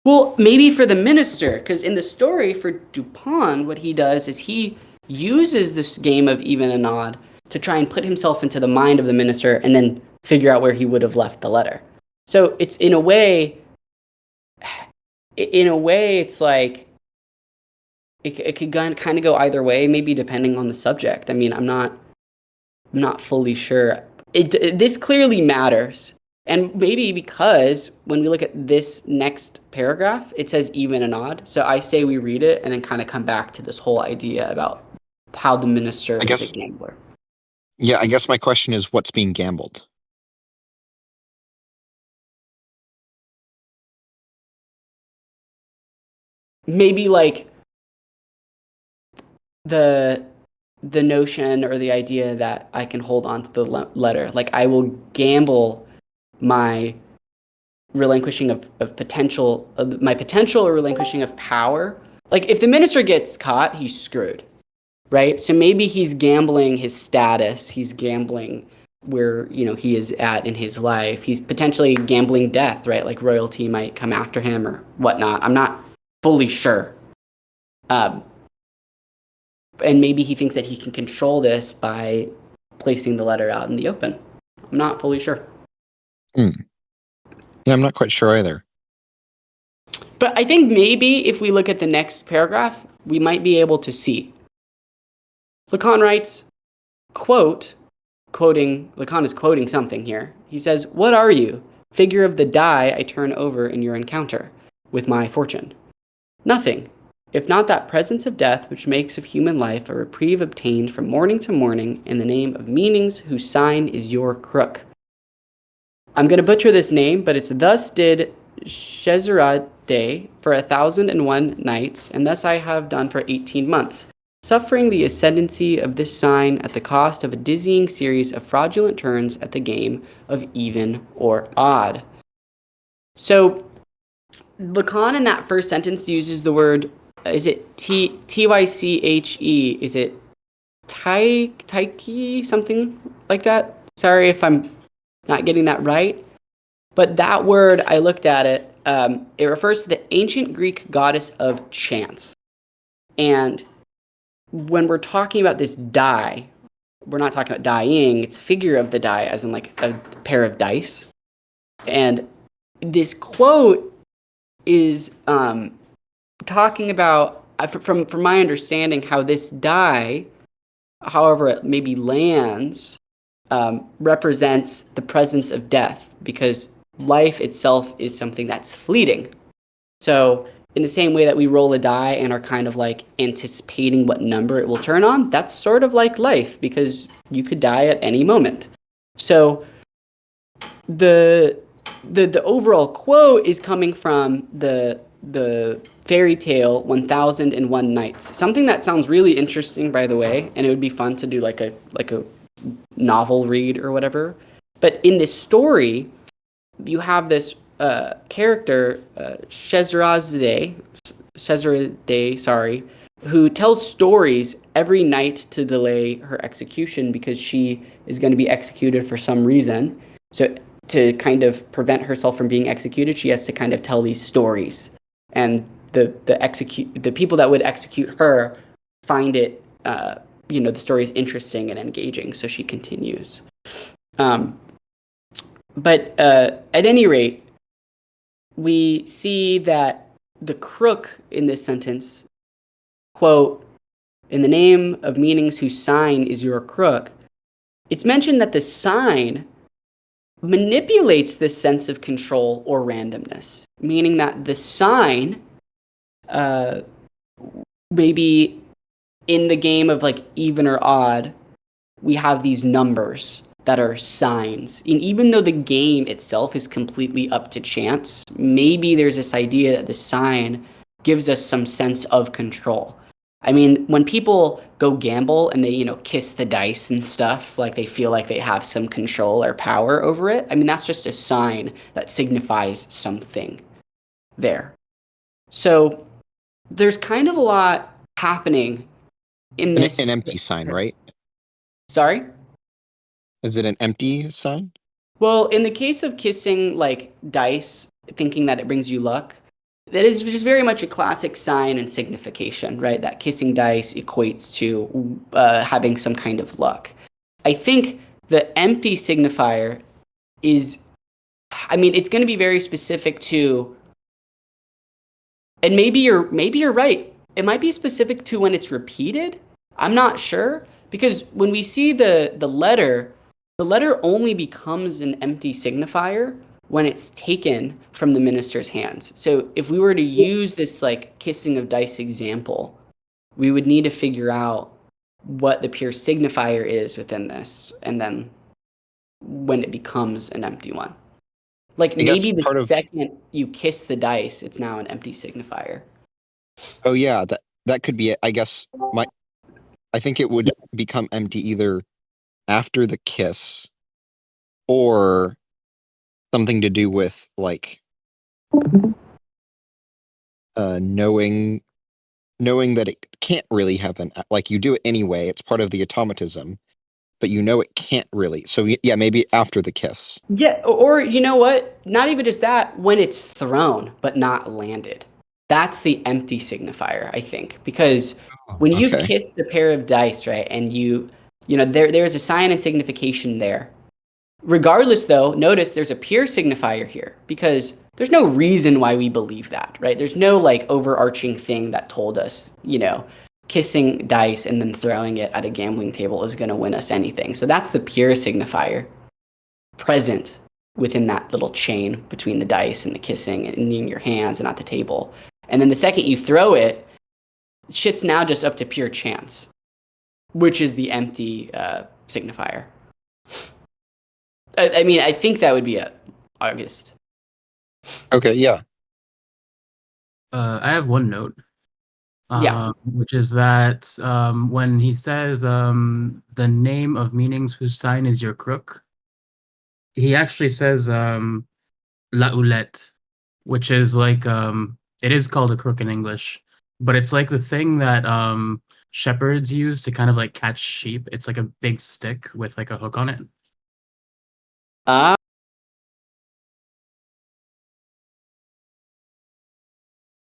Well, maybe for the minister, because in the story for Dupin, what he does is he uses this game of even and odd to try and put himself into the mind of the minister and then figure out where he would have left the letter. So it's in a way, it's like it could kind of go either way, maybe depending on the subject. I mean, I'm not fully sure. This clearly matters. And maybe because when we look at this next paragraph, it says even and odd. So I say we read it and then kind of come back to this whole idea about how the minister I is a guess, gambler. yeah, I guess my question is what's being gambled? Maybe like the notion or the idea that I can hold on to the letter. Like I will gamble my relinquishing of potential, my potential or relinquishing of power. Like if the minister gets caught, he's screwed, right? So maybe he's gambling his status. He's gambling where, he is at in his life. He's potentially gambling death, right? Like royalty might come after him or whatnot. I'm not fully sure. And maybe he thinks that he can control this by placing the letter out in the open. I'm not fully sure. Yeah, I'm not quite sure either. But I think maybe if we look at the next paragraph, we might be able to see. Lacan writes, Lacan is quoting something here. He says, "What are you? Figure of the die I turn over in your encounter with my fortune. Nothing, if not that presence of death which makes of human life a reprieve obtained from morning to morning in the name of meanings whose sign is your crook." I'm going to butcher this name, but it's "Thus did Scheherazade for 1,001 nights, and thus I have done for 18 months, suffering the ascendancy of this sign at the cost of a dizzying series of fraudulent turns at the game of even or odd." So Lacan in that first sentence uses the word, is it Tyche? Is it taiki? Something like that? Sorry if I'm not getting that right. But that word, I looked at it, it refers to the ancient Greek goddess of chance. And when we're talking about this die, we're not talking about dying, it's figure of the die, as in like a pair of dice. And this quote is talking about, from my understanding, how this die, however it maybe lands, represents the presence of death, because life itself is something that's fleeting. So in the same way that we roll a die and are kind of like anticipating what number it will turn on, that's sort of like life, because you could die at any moment. So the overall quote is coming from the fairy tale 1001 Nights. Something that sounds really interesting, by the way, and it would be fun to do like a novel read or whatever. But in this story, you have this character, Scheherazade, who tells stories every night to delay her execution because she is going to be executed for some reason. So to kind of prevent herself from being executed, she has to kind of tell these stories. And the people that would execute her find it, the story is interesting and engaging, so she continues. But at any rate, we see that the crook in this sentence, quote, in the name of meanings whose sign is your crook, it's mentioned that the sign manipulates this sense of control or randomness, meaning that the sign, maybe in the game of like even or odd, we have these numbers that are signs. And even though the game itself is completely up to chance, maybe there's this idea that the sign gives us some sense of control. I mean, when people go gamble and they, kiss the dice and stuff, like they feel like they have some control or power over it, I mean, that's just a sign that signifies something there. So there's kind of a lot happening in this. An empty sign, right? Sorry? Is it an empty sign? Well, in the case of kissing like dice, thinking that it brings you luck, that is just very much a classic sign and signification, right? That kissing dice equates to having some kind of luck. I think the empty signifier is, it's going to be very specific to, and maybe you're right. It might be specific to when it's repeated. I'm not sure, because when we see the letter only becomes an empty signifier when it's taken from the minister's hands. So if we were to use this like kissing of dice example, we would need to figure out what the pure signifier is within this, and then when it becomes an empty one. Like maybe the second you kiss the dice, it's now an empty signifier. Oh yeah, that could be it. I guess I think it would become empty either after the kiss or something to do with like knowing that it can't really have like you do it anyway, it's part of the automatism, but it can't really. So yeah, maybe after the kiss. Yeah, or you know what? Not even just that, when it's thrown but not landed. That's the empty signifier, I think, because when you've kissed a pair of dice, right, and there's a sign and signification there. Regardless, though, notice there's a pure signifier here, because there's no reason why we believe that, right? There's no like overarching thing that told us, kissing dice and then throwing it at a gambling table is going to win us anything. So that's the pure signifier present within that little chain between the dice and the kissing and in your hands and at the table. And then the second you throw it, shit's now just up to pure chance, which is the empty signifier. I think that would be it, August. Okay, yeah. I have one note. Yeah. Which is that when he says the name of meanings whose sign is your crook, he actually says la houlette, which is like it is called a crook in English, but it's like the thing that shepherds use to kind of like catch sheep. It's like a big stick with like a hook on it. Ah,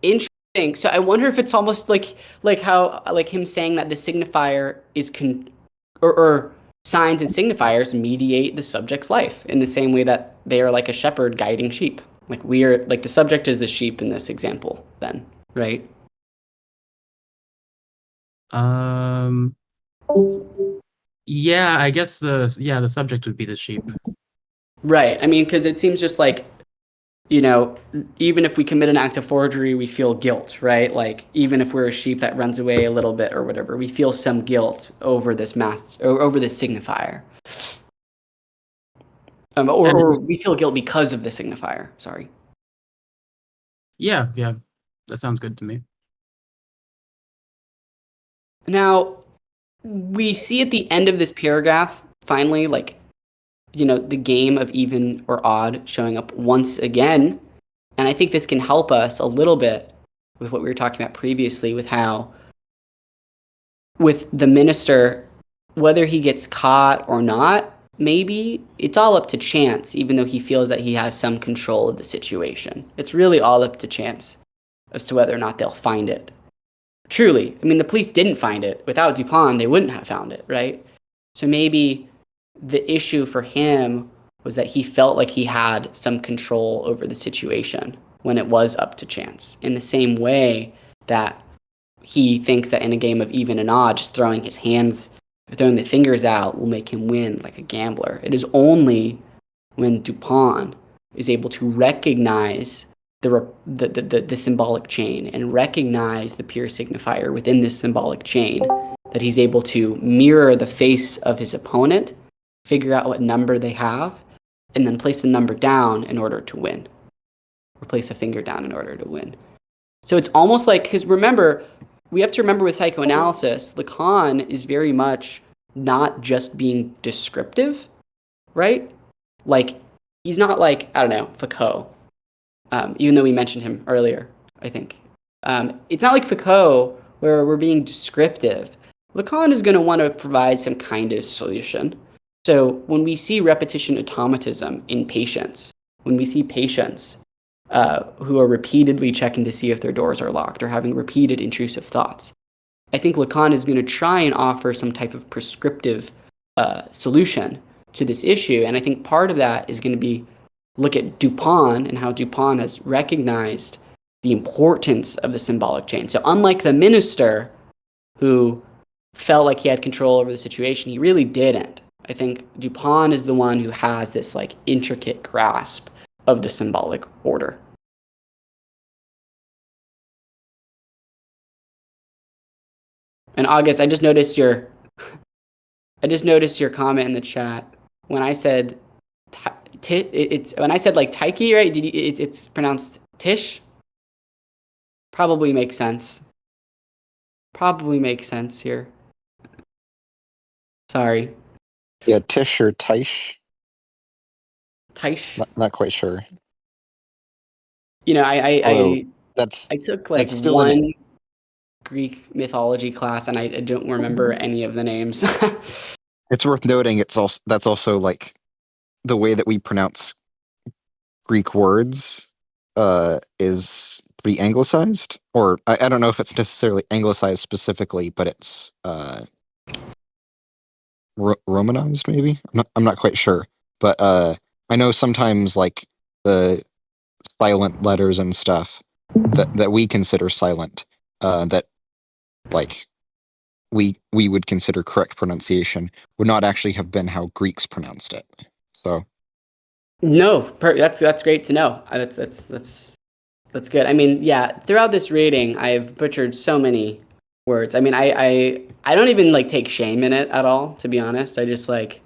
interesting. So I wonder if it's almost like how like him saying that the signifier is or signs and signifiers mediate the subject's life in the same way that they are like a shepherd guiding sheep. Like we are like the subject is the sheep in this example, then, right? Um, yeah, I guess the subject would be the sheep. Right. I mean, because it seems just like, you know, even if we commit an act of forgery, we feel guilt, right? Like even if we're a sheep that runs away a little bit or whatever, we feel some guilt over this or over this signifier. Or we feel guilt because of the signifier. Sorry. Yeah, that sounds good to me. Now, we see at the end of this paragraph, finally, like, you know, the game of even or odd showing up once again. And I think this can help us a little bit with what we were talking about previously with how, with the minister, whether he gets caught or not, maybe it's all up to chance, even though he feels that he has some control of the situation. It's really all up to chance as to whether or not they'll find it. Truly. I mean, the police didn't find it. Without Dupin, they wouldn't have found it, right? So maybe the issue for him was that he felt like he had some control over the situation when it was up to chance. In the same way that he thinks that in a game of even and odd, just throwing the fingers out will make him win like a gambler. It is only when Dupin is able to recognize the symbolic chain and recognize the pure signifier within this symbolic chain that he's able to mirror the face of his opponent, figure out what number they have, and then place a number down in order to win, or place a finger down in order to win. So it's almost like, because remember, we have to remember with psychoanalysis, Lacan is very much not just being descriptive, right? Like, he's not like, I don't know, Foucault, even though we mentioned him earlier, I think. It's not like Foucault where we're being descriptive. Lacan is going to want to provide some kind of solution. So when we see repetition automatism in patients, when we see patients who are repeatedly checking to see if their doors are locked or having repeated intrusive thoughts, I think Lacan is going to try and offer some type of prescriptive solution to this issue. And I think part of that is going to be look at Dupin and how Dupin has recognized the importance of the symbolic chain. So unlike the minister who felt like he had control over the situation, he really didn't. I think Dupin is the one who has this like intricate grasp of the symbolic order. And August, I just noticed your comment in the chat when I said when I said like Taiki, right? It's pronounced Tish? Probably makes sense. Probably makes sense here. Sorry. Yeah, Tish or Taish. Taish. Not quite sure. You know, Although I took like still one Greek mythology class and I don't remember any of the names. it's worth noting that's also like the way that we pronounce Greek words is pretty anglicized, or I don't know if it's necessarily anglicized specifically, but it's Romanized maybe. I'm not quite sure, but I know sometimes like the silent letters and stuff that we consider silent, that like we would consider correct pronunciation would not actually have been how Greeks pronounced it. So No, that's great to know. That's good. I mean, yeah, throughout this reading, I've butchered so many words. I mean, I don't even like take shame in it at all, to be honest. I just like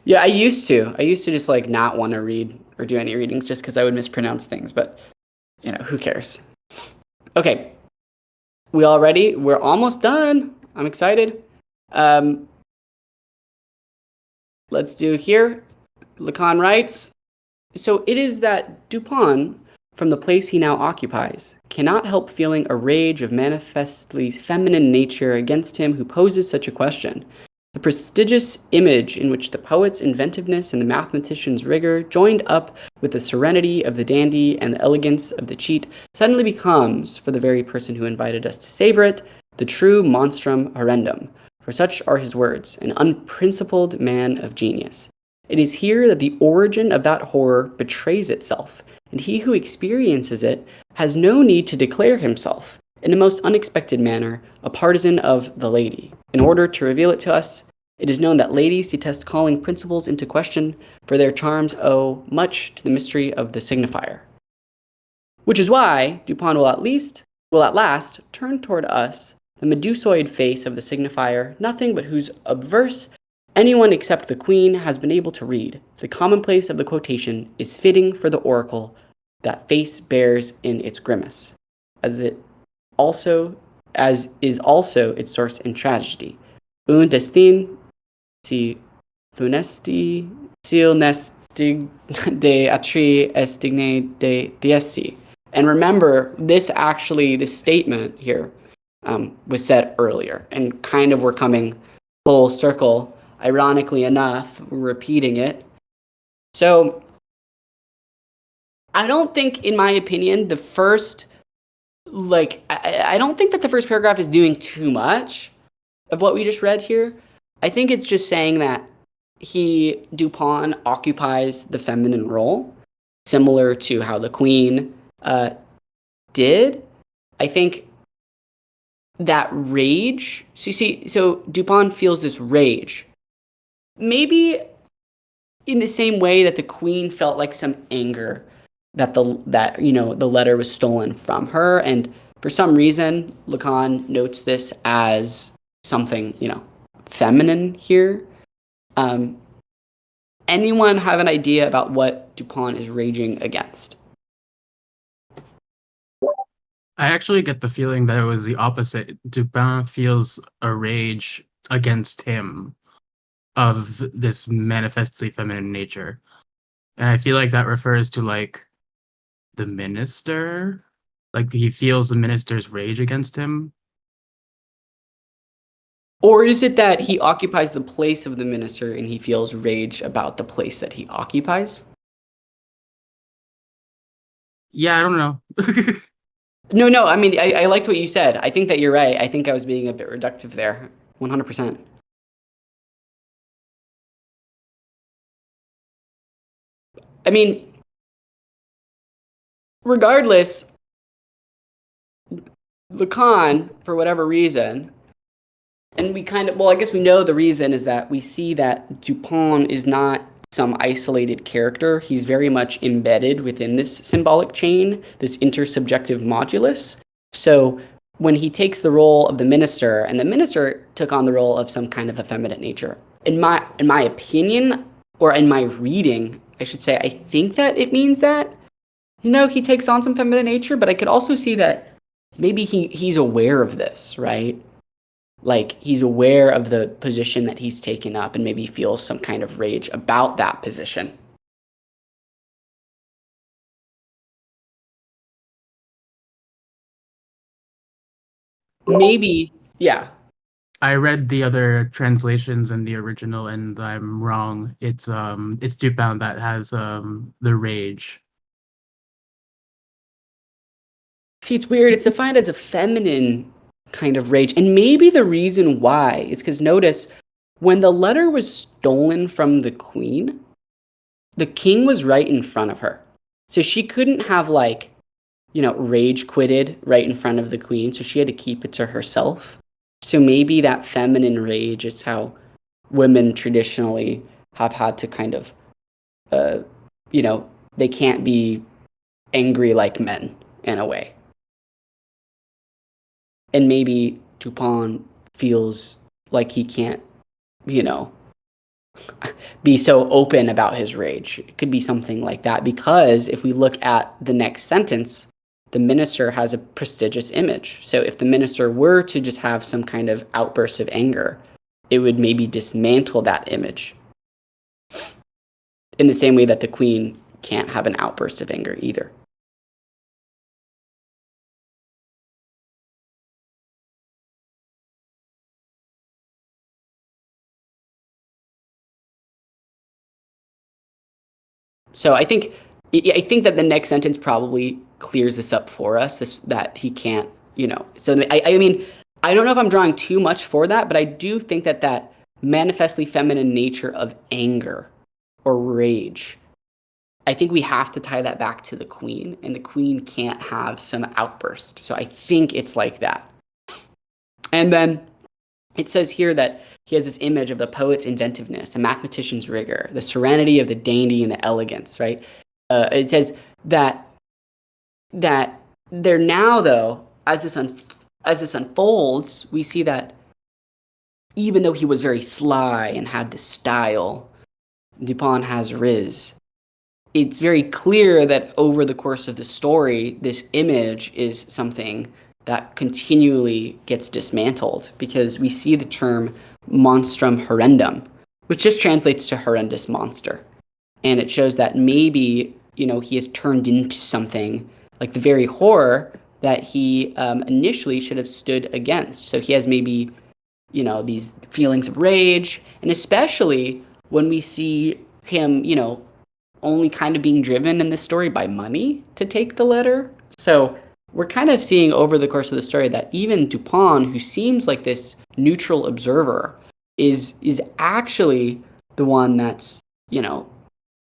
yeah, I used to just like not want to read or do any readings just because I would mispronounce things, but you know, who cares? Okay. We all ready? We're almost done. I'm excited. Let's do here. Lacan writes, So it is that Dupin, from the place he now occupies, cannot help feeling a rage of manifestly feminine nature against him who poses such a question. The prestigious image in which the poet's inventiveness and the mathematician's rigor, joined up with the serenity of the dandy and the elegance of the cheat, suddenly becomes, for the very person who invited us to savor it, the true monstrum horrendum. For such are his words, an unprincipled man of genius. It is here that the origin of that horror betrays itself, and he who experiences it has no need to declare himself, in a most unexpected manner, a partisan of the lady. In order to reveal it to us, it is known that ladies detest calling principles into question, for their charms owe much to the mystery of the signifier. Which is why Dupin will at last turn toward us the medusoid face of the signifier, nothing but whose obverse anyone except the queen has been able to read. The commonplace of the quotation is fitting for the oracle that face bears in its grimace, as is also its source in tragedy. Un destin si funesti s'il n'est de atri est digne de diesti. And remember, this statement here was said earlier, and kind of we're coming full circle. Ironically enough, we're repeating it. So I don't think, in my opinion, I don't think that the first paragraph is doing too much of what we just read here. I think it's just saying that Dupin occupies the feminine role, similar to how the queen did. I think that rage, so Dupin feels this rage. Maybe in the same way that the queen felt like some anger that the letter was stolen from her, and for some reason Lacan notes this as something feminine here. Anyone have an idea about what Dupin is raging against? I actually get the feeling that it was the opposite. Dupin feels a rage against him of this manifestly feminine nature. And I feel like that refers to like the minister. Like he feels the minister's rage against him. Or is it that he occupies the place of the minister and he feels rage about the place that he occupies? Yeah, I don't know. No, I mean, I liked what you said. I think that you're right. I think I was being a bit reductive there. 100%. I mean, regardless, Lacan, for whatever reason, and I guess we know the reason is that we see that Dupin is not some isolated character. He's very much embedded within this symbolic chain, this intersubjective modulus. So when he takes the role of the minister, and the minister took on the role of some kind of effeminate nature, in my opinion, or in my reading, I should say, I think that it means that, he takes on some feminine nature, but I could also see that maybe he's aware of this, right? Like, he's aware of the position that he's taken up and maybe feels some kind of rage about that position. Maybe, yeah. I read the other translations in the original and I'm wrong. It's Dupin that has the rage. See, it's weird. It's defined as a feminine kind of rage. And maybe the reason why is because notice, when the letter was stolen from the queen, the king was right in front of her. So she couldn't have rage quitted right in front of the queen. So she had to keep it to herself. So maybe that feminine rage is how women traditionally have had to kind of, they can't be angry like men in a way. And maybe Dupin feels like he can't, be so open about his rage. It could be something like that, because if we look at the next sentence, the minister has a prestigious image. So if the minister were to just have some kind of outburst of anger, it would maybe dismantle that image. In the same way that the queen can't have an outburst of anger either. So I think that the next sentence probably clears this up for us, that he can't, So I mean, I don't know if I'm drawing too much for that, but I do think that manifestly feminine nature of anger or rage, I think we have to tie that back to the queen, and the queen can't have some outburst. So I think it's like that. And then it says here that he has this image of the poet's inventiveness, a mathematician's rigor, the serenity of the dainty and the elegance, right? It says that they're now, though, as this unfolds, we see that even though he was very sly and had this style, Dupin has riz. It's very clear that over the course of the story, this image is something that continually gets dismantled, because we see the term monstrum horrendum, which just translates to horrendous monster. And it shows that maybe, he has turned into something like the very horror that he initially should have stood against. So he has maybe, these feelings of rage, and especially when we see him, only kind of being driven in this story by money to take the letter. So we're kind of seeing over the course of the story that even Dupin, who seems like this neutral observer, is actually the one that's,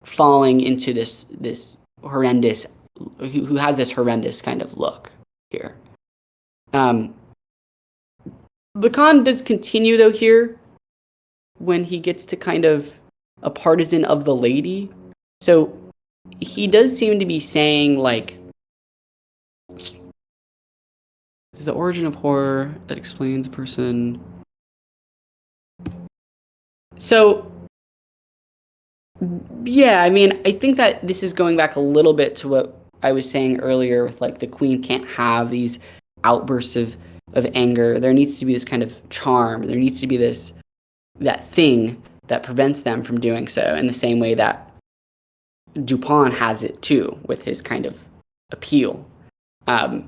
falling into this horrendous, who has this horrendous kind of look here. Lacan does continue, though, here when he gets to kind of a partisan of the lady. So he does seem to be saying, like, is the origin of horror that explains a person. So, yeah, I mean, I think that this is going back a little bit to what I was saying earlier with, like, the queen can't have these outbursts of anger. There needs to be this kind of charm. There needs to be that thing that prevents them from doing so, in the same way that Dupin has it too, with his kind of appeal. But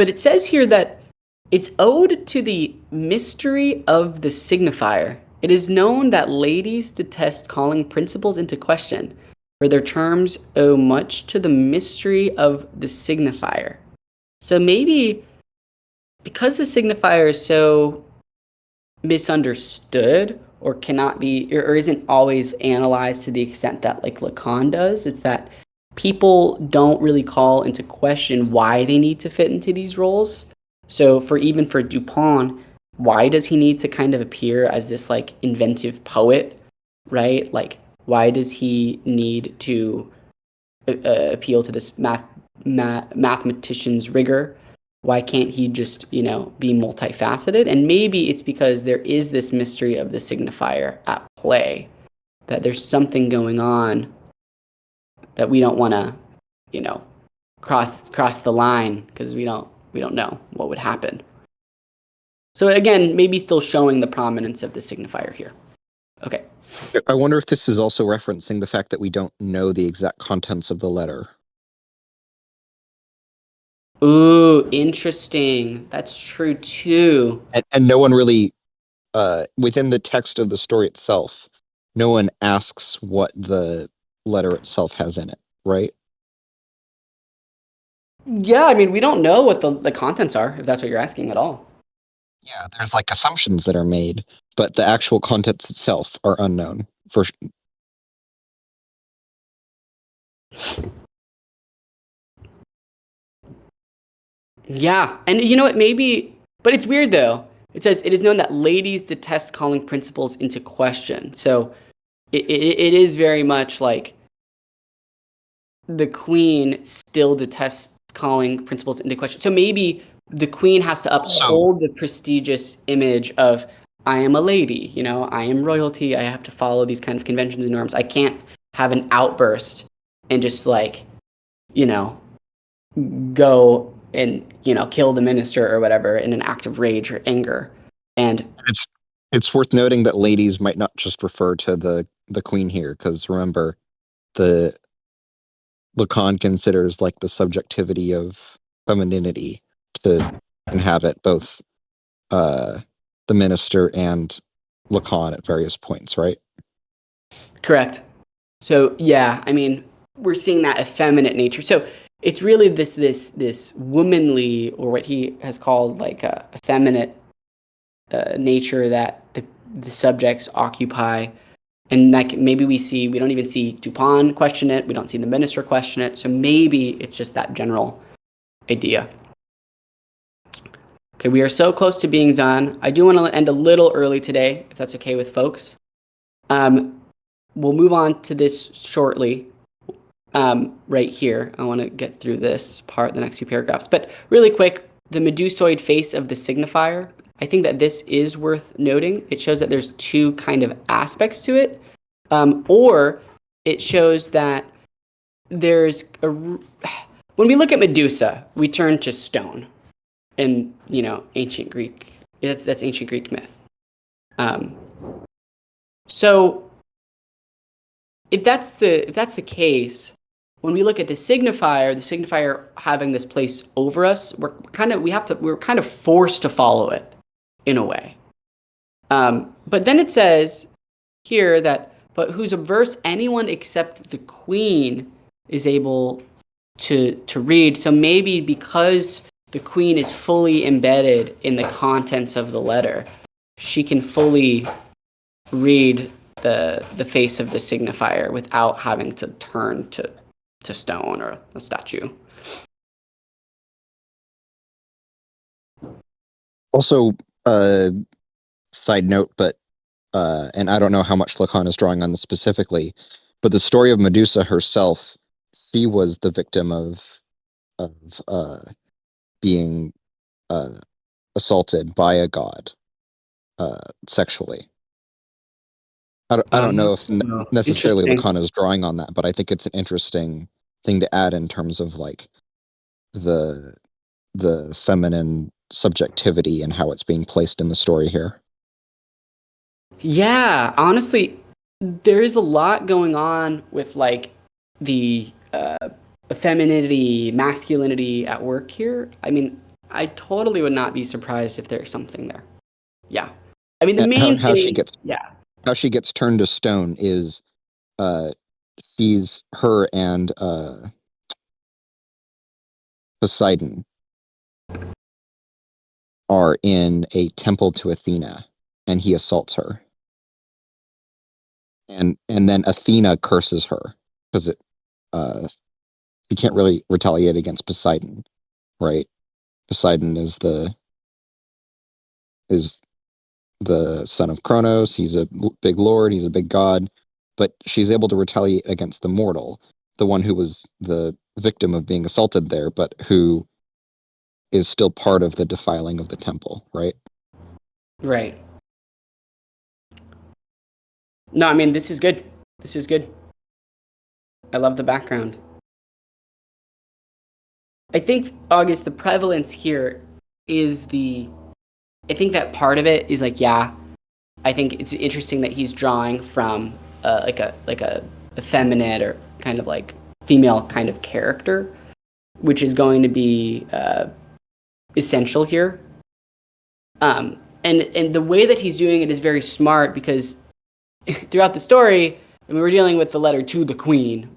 it says here that it's owed to the mystery of the signifier. It is known that ladies detest calling principles into question, for their terms owe much to the mystery of the signifier. So maybe because the signifier is so misunderstood, or cannot be, or isn't always analyzed to the extent that, like, Lacan does, it's that people don't really call into question why they need to fit into these roles. So even for Dupin, why does he need to kind of appear as this, like, inventive poet, right? Like, why does he need to appeal to this mathematician's rigor? Why can't he just, be multifaceted? And maybe it's because there is this mystery of the signifier at play, that there's something going on that we don't want to, cross the line, because we don't know what would happen. So again, maybe still showing the prominence of the signifier here. Okay. I wonder if this is also referencing the fact that we don't know the exact contents of the letter. Ooh, interesting. That's true too. And no one really, within the text of the story itself, no one asks what the letter itself has in it, right? Yeah, I mean, we don't know what the contents are, if that's what you're asking at all. Yeah, there's, like, assumptions that are made, but the actual contents itself are unknown. Yeah, and it may be, but it's weird though. It says it is known that ladies detest calling principles into question. So it is very much like the queen still detests calling principles into question. So maybe the queen has to uphold the prestigious image of, I am a lady, I am royalty. I have to follow these kind of conventions and norms. I can't have an outburst and just, like, go and kill the minister or whatever in an act of rage or anger. And It's worth noting that ladies might not just refer to the queen here, because remember, the Lacan considers like the subjectivity of femininity to inhabit both the minister and Lacan at various points, right? Correct. So yeah, I mean, we're seeing that effeminate nature. So it's really this womanly, or what he has called like a effeminate nature that the subjects occupy. And like maybe we don't even see Dupin question it. We don't see the minister question it. So maybe it's just that general idea. Okay, we are so close to being done. I do want to end a little early today, if that's okay with folks. We'll move on to this shortly. Right here, I want to get through this part, the next few paragraphs. But really quick, the medusoid face of the signifier. I think that this is worth noting. It shows that there's two kind of aspects to it, or it shows that there's a. When we look at Medusa, we turn to stone, in ancient Greek. That's ancient Greek myth. So if that's the case, when we look at the signifier having this place over us, we're kind of forced to follow it in a way. But then it says here that, but whose verse anyone except the queen is able to read. So maybe because the queen is fully embedded in the contents of the letter, she can fully read the face of the signifier without having to turn to stone or a statue. Also, side note, but and I don't know how much Lacan is drawing on this specifically, but the story of Medusa herself, she was the victim of being assaulted by a god sexually. I don't know if necessarily Lacan is drawing on that, but I think it's an interesting thing to add in terms of like the feminine subjectivity and how it's being placed in the story here. Yeah, honestly, there is a lot going on with like the femininity, masculinity at work here. I mean, I totally would not be surprised if there's something there. Yeah. I mean, the main how thing, she gets yeah. How she gets turned to stone is sees her and Poseidon are in a temple to Athena, and he assaults her. And then Athena curses her because she can't really retaliate against Poseidon, right? Poseidon is the son of Kronos. He's a big lord. He's a big god, but she's able to retaliate against the mortal, the one who was the victim of being assaulted there, but who is still part of the defiling of the temple, right? Right. No, I mean, this is good. This is good. I love the background. I think, August, the prevalence here is I think that part of it is like, yeah, I think it's interesting that he's drawing from like a effeminate or kind of like female kind of character, which is going to be essential here. And the way that he's doing it is very smart because throughout the story, and we were dealing with the letter to the queen,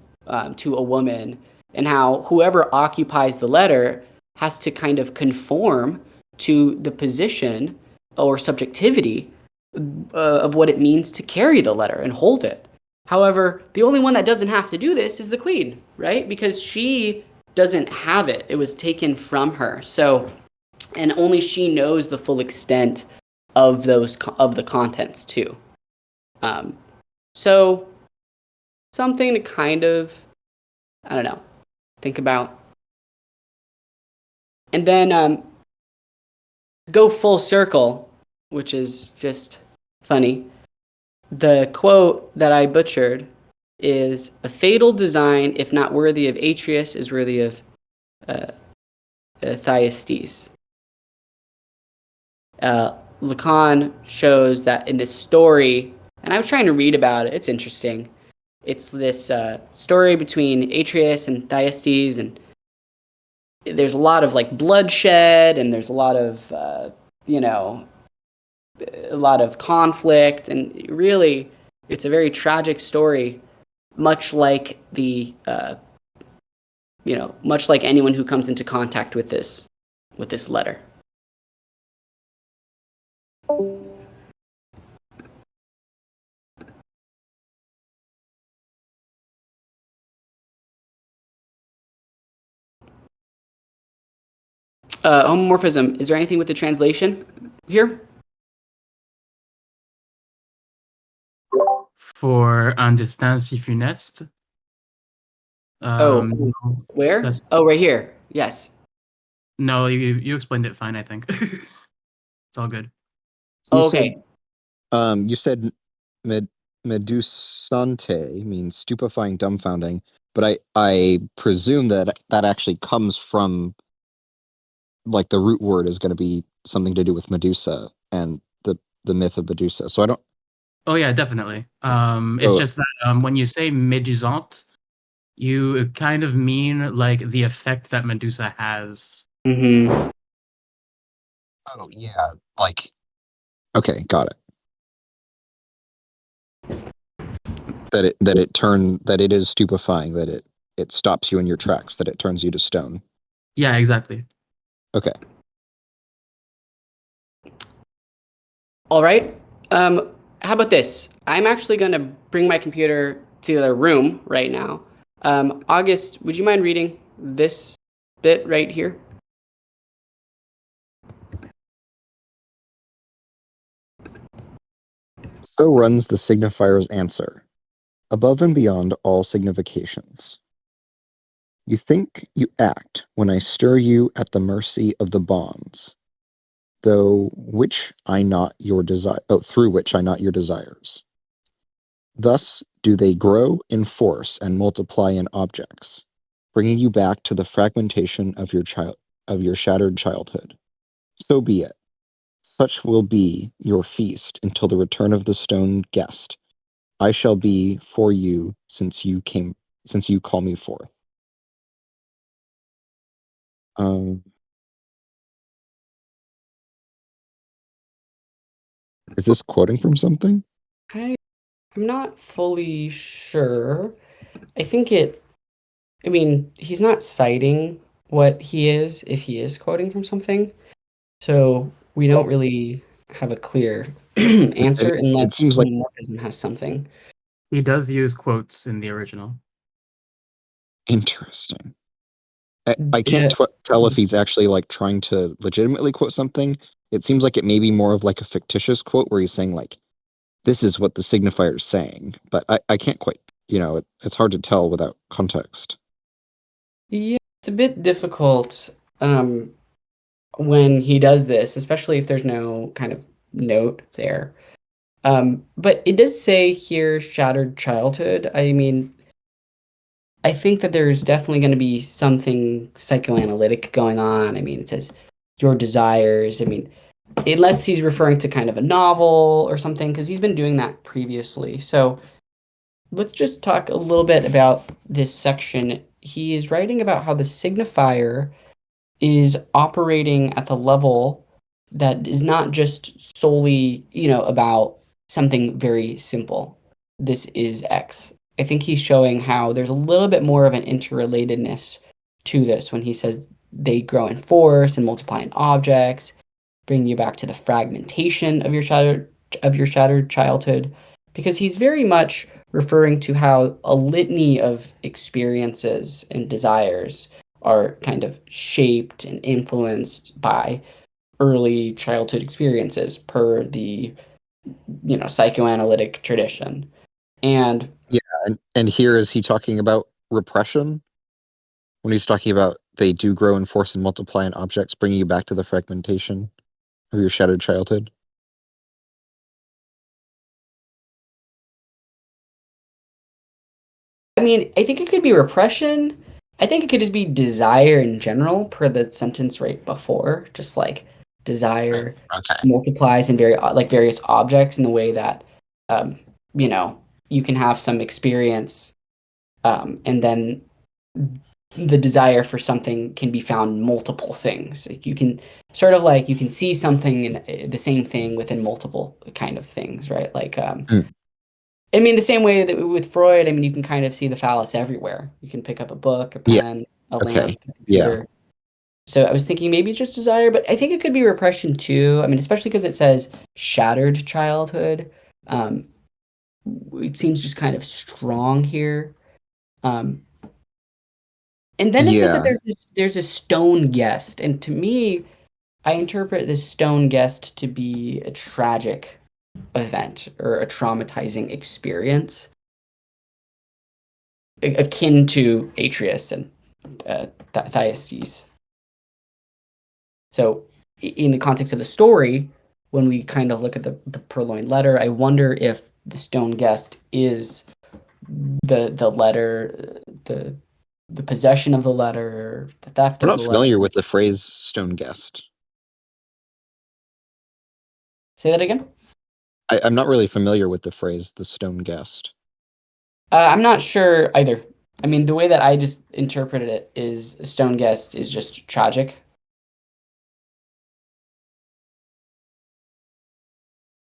to a woman, and how whoever occupies the letter has to kind of conform to the position or subjectivity of what it means to carry the letter and hold it. However, the only one that doesn't have to do this is the queen, right? Because she doesn't have it. It was taken from her. So, and only she knows the full extent of the contents too. So something to kind of, I don't know, think about. And then go full circle, which is just funny. The quote that I butchered is, "A fatal design, if not worthy of Atreus, is worthy of Thyestes." Lacan shows that in this story, and I was trying to read about it. It's interesting. It's this story between Atreus and Thyestes, and there's a lot of like bloodshed, and there's a lot of you know, a lot of conflict, and really, it's a very tragic story, much like the much like anyone who comes into contact with this letter. Homomorphism. Is there anything with the translation here? For un destin si funeste. No, Where? that's Oh, right here. Yes. no. You explained it fine. I think it's all good. So Okay. you said medusante means stupefying, dumbfounding, but I presume that actually comes from, like, the root word is going to be something to do with Medusa and the myth of Medusa. So I don't. Oh yeah, definitely. It's Oh, just that when you say médusante, you kind of mean like the effect that Medusa has. Mm-hmm. oh yeah, like, okay, got it. That it is stupefying, that it stops you in your tracks, that it turns you to stone. Yeah, exactly. Okay. All right. How about this? I'm actually going to bring my computer to the room right now. August, would you mind reading this bit right here? So runs the signifier's answer, above and beyond all significations. You think you act when I stir you at the mercy of the bonds, though which I not your desire, through which I not your desires. Thus do they grow in force and multiply in objects, bringing you back to the fragmentation of your shattered childhood. So be it. Such will be your feast until the return of the stone guest. I shall be for you since you call me forth. Um, is this quoting from something? I'm not fully sure. I think it, I mean, he's not citing what he is, if he is quoting from something. So we don't really have a clear answer It unless seems like homomorphism has something. He does use quotes in the original. interesting. I can't Yeah. tell if he's actually like trying to legitimately quote something. It seems like it may be more of like a fictitious quote where he's saying like, this is what the signifier is saying, but I can't quite, it's hard to tell without context. Yeah, it's a bit difficult when he does this, especially if there's no kind of note there. But it does say here shattered childhood. I mean, I think that there's definitely going to be something psychoanalytic going on. I mean, it says your desires. I mean, unless he's referring to kind of a novel or something, because he's been doing that previously. So let's just talk a little bit about this section. He is writing about how the signifier is operating at the level that is not just solely, about something very simple. This is X. I think he's showing how there's a little bit more of an interrelatedness to this when he says they grow in force and multiply in objects, bringing you back to the fragmentation of your shattered childhood, because he's very much referring to how a litany of experiences and desires are kind of shaped and influenced by early childhood experiences per the psychoanalytic tradition. And Yeah, and here is he talking about repression when he's talking about they do grow in force and multiply in objects, bringing you back to the fragmentation of your shattered childhood. I mean, I think it could be repression. I think it could just be desire in general, per the sentence right before. Just like desire Okay. multiplies in various objects, in the way that you know, you can have some experience, and then the desire for something can be found in multiple things. Like you can you can see something in the same thing within multiple kind of things, right? Like Mm. I mean, the same way that with Freud, I mean, you can kind of see the phallus everywhere. You can pick up a book, a Yeah. pen, a Okay. lamp, a Yeah. computer. So I was thinking maybe it's just desire, but I think it could be repression too. I mean, especially because it says shattered childhood. Um, it seems just kind of strong here. Um, and then it says that Yeah. there's a stone guest, and to me, I interpret this stone guest to be a tragic event or a traumatizing experience, akin to Atreus and Thyestes. So, in the context of the story, when we kind of look at the Purloined Letter, I wonder if the stone guest is the letter, the possession of the letter, the theft I'm of not the letter. familiar with the phrase stone guest. Say that again. I'm not really familiar with the phrase the stone guest. I'm not sure either. I mean, the way that I just interpreted it is stone guest is just tragic.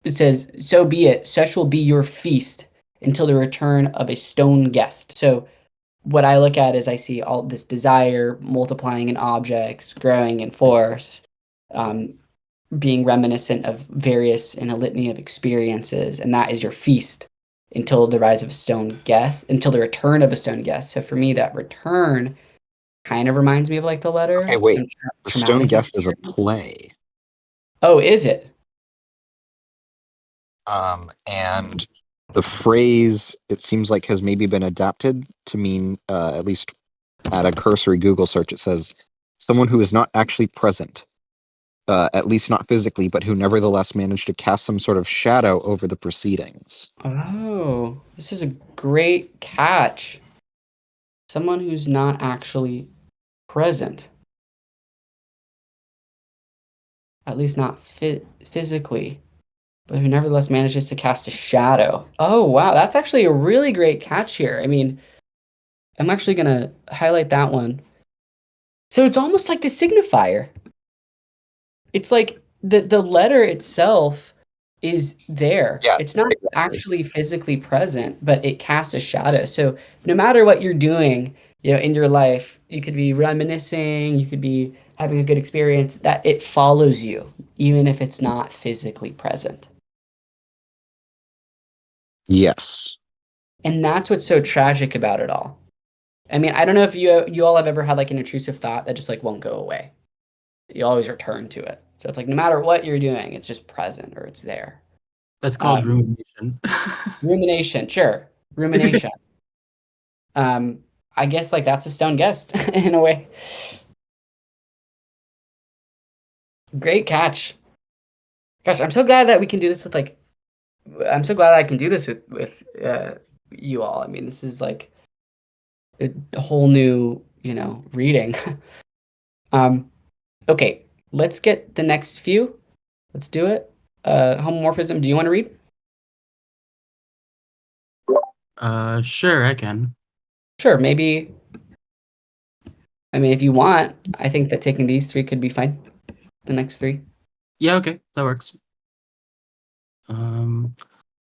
It says, "So be it, such will be your feast until the return of a stone guest." So what I look at is I see all this desire multiplying in objects, growing in force, um, being reminiscent of various in a litany of experiences, and that is your feast until the rise of a stone guest, until the return of a stone guest. So for me, that return kind of reminds me of like the letter, Okay, some wait. The stone traumatic guest is a experience. play. Oh, is it? And the phrase, it seems like, has maybe been adapted to mean, at least at a cursory Google search, it says someone who is not actually present, at least not physically, but who nevertheless managed to cast some sort of shadow over the proceedings. Oh, this is a great catch. Someone who's not actually present, at least not physically, but who nevertheless manages to cast a shadow. Oh, wow, that's actually a really great catch here. I mean, I'm actually gonna highlight that one. So it's almost like the signifier. It's like the letter itself is there. Yeah, It's not exactly. actually physically present, but it casts a shadow. So no matter what you're doing, in your life, you could be reminiscing, you could be having a good experience, that it follows you, even if it's not physically present. Yes. And that's what's so tragic about it all. I mean, I don't know if you all have ever had like an intrusive thought that just like won't go away. You always return to it. So it's like no matter what you're doing, it's just present or it's there. That's called Um, rumination. rumination, sure. Rumination. Um, I guess like that's a stone guest in a way. Great catch. Gosh, I'm so glad that we can do this with like I'm so glad I can do this with you all. I mean, this is like a whole new, reading. um okay, let's get the next few. Let's do it. Homomorphism, do you want to read? Sure, I can. Sure, maybe. I mean, if you want, I think that taking these three could be fine. The next three. Yeah, okay, that works.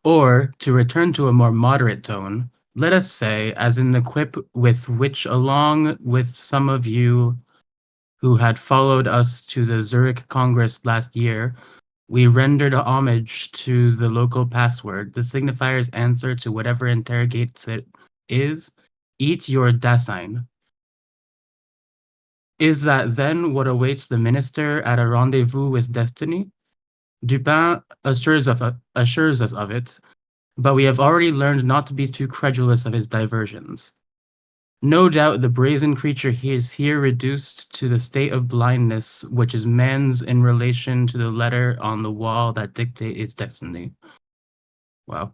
Or, to return to a more moderate tone, let us say, as in the quip with which, along with some of you who had followed us to the Zurich Congress last year, we rendered homage to the local password, the signifier's answer to whatever interrogates it is, eat your Dasein. Is that then what awaits the minister at a rendezvous with destiny? Dupin assures us of it, but we have already learned not to be too credulous of his diversions. No doubt the brazen creature he is here reduced to the state of blindness which is man's in relation to the letter on the wall that dictate its destiny. Wow.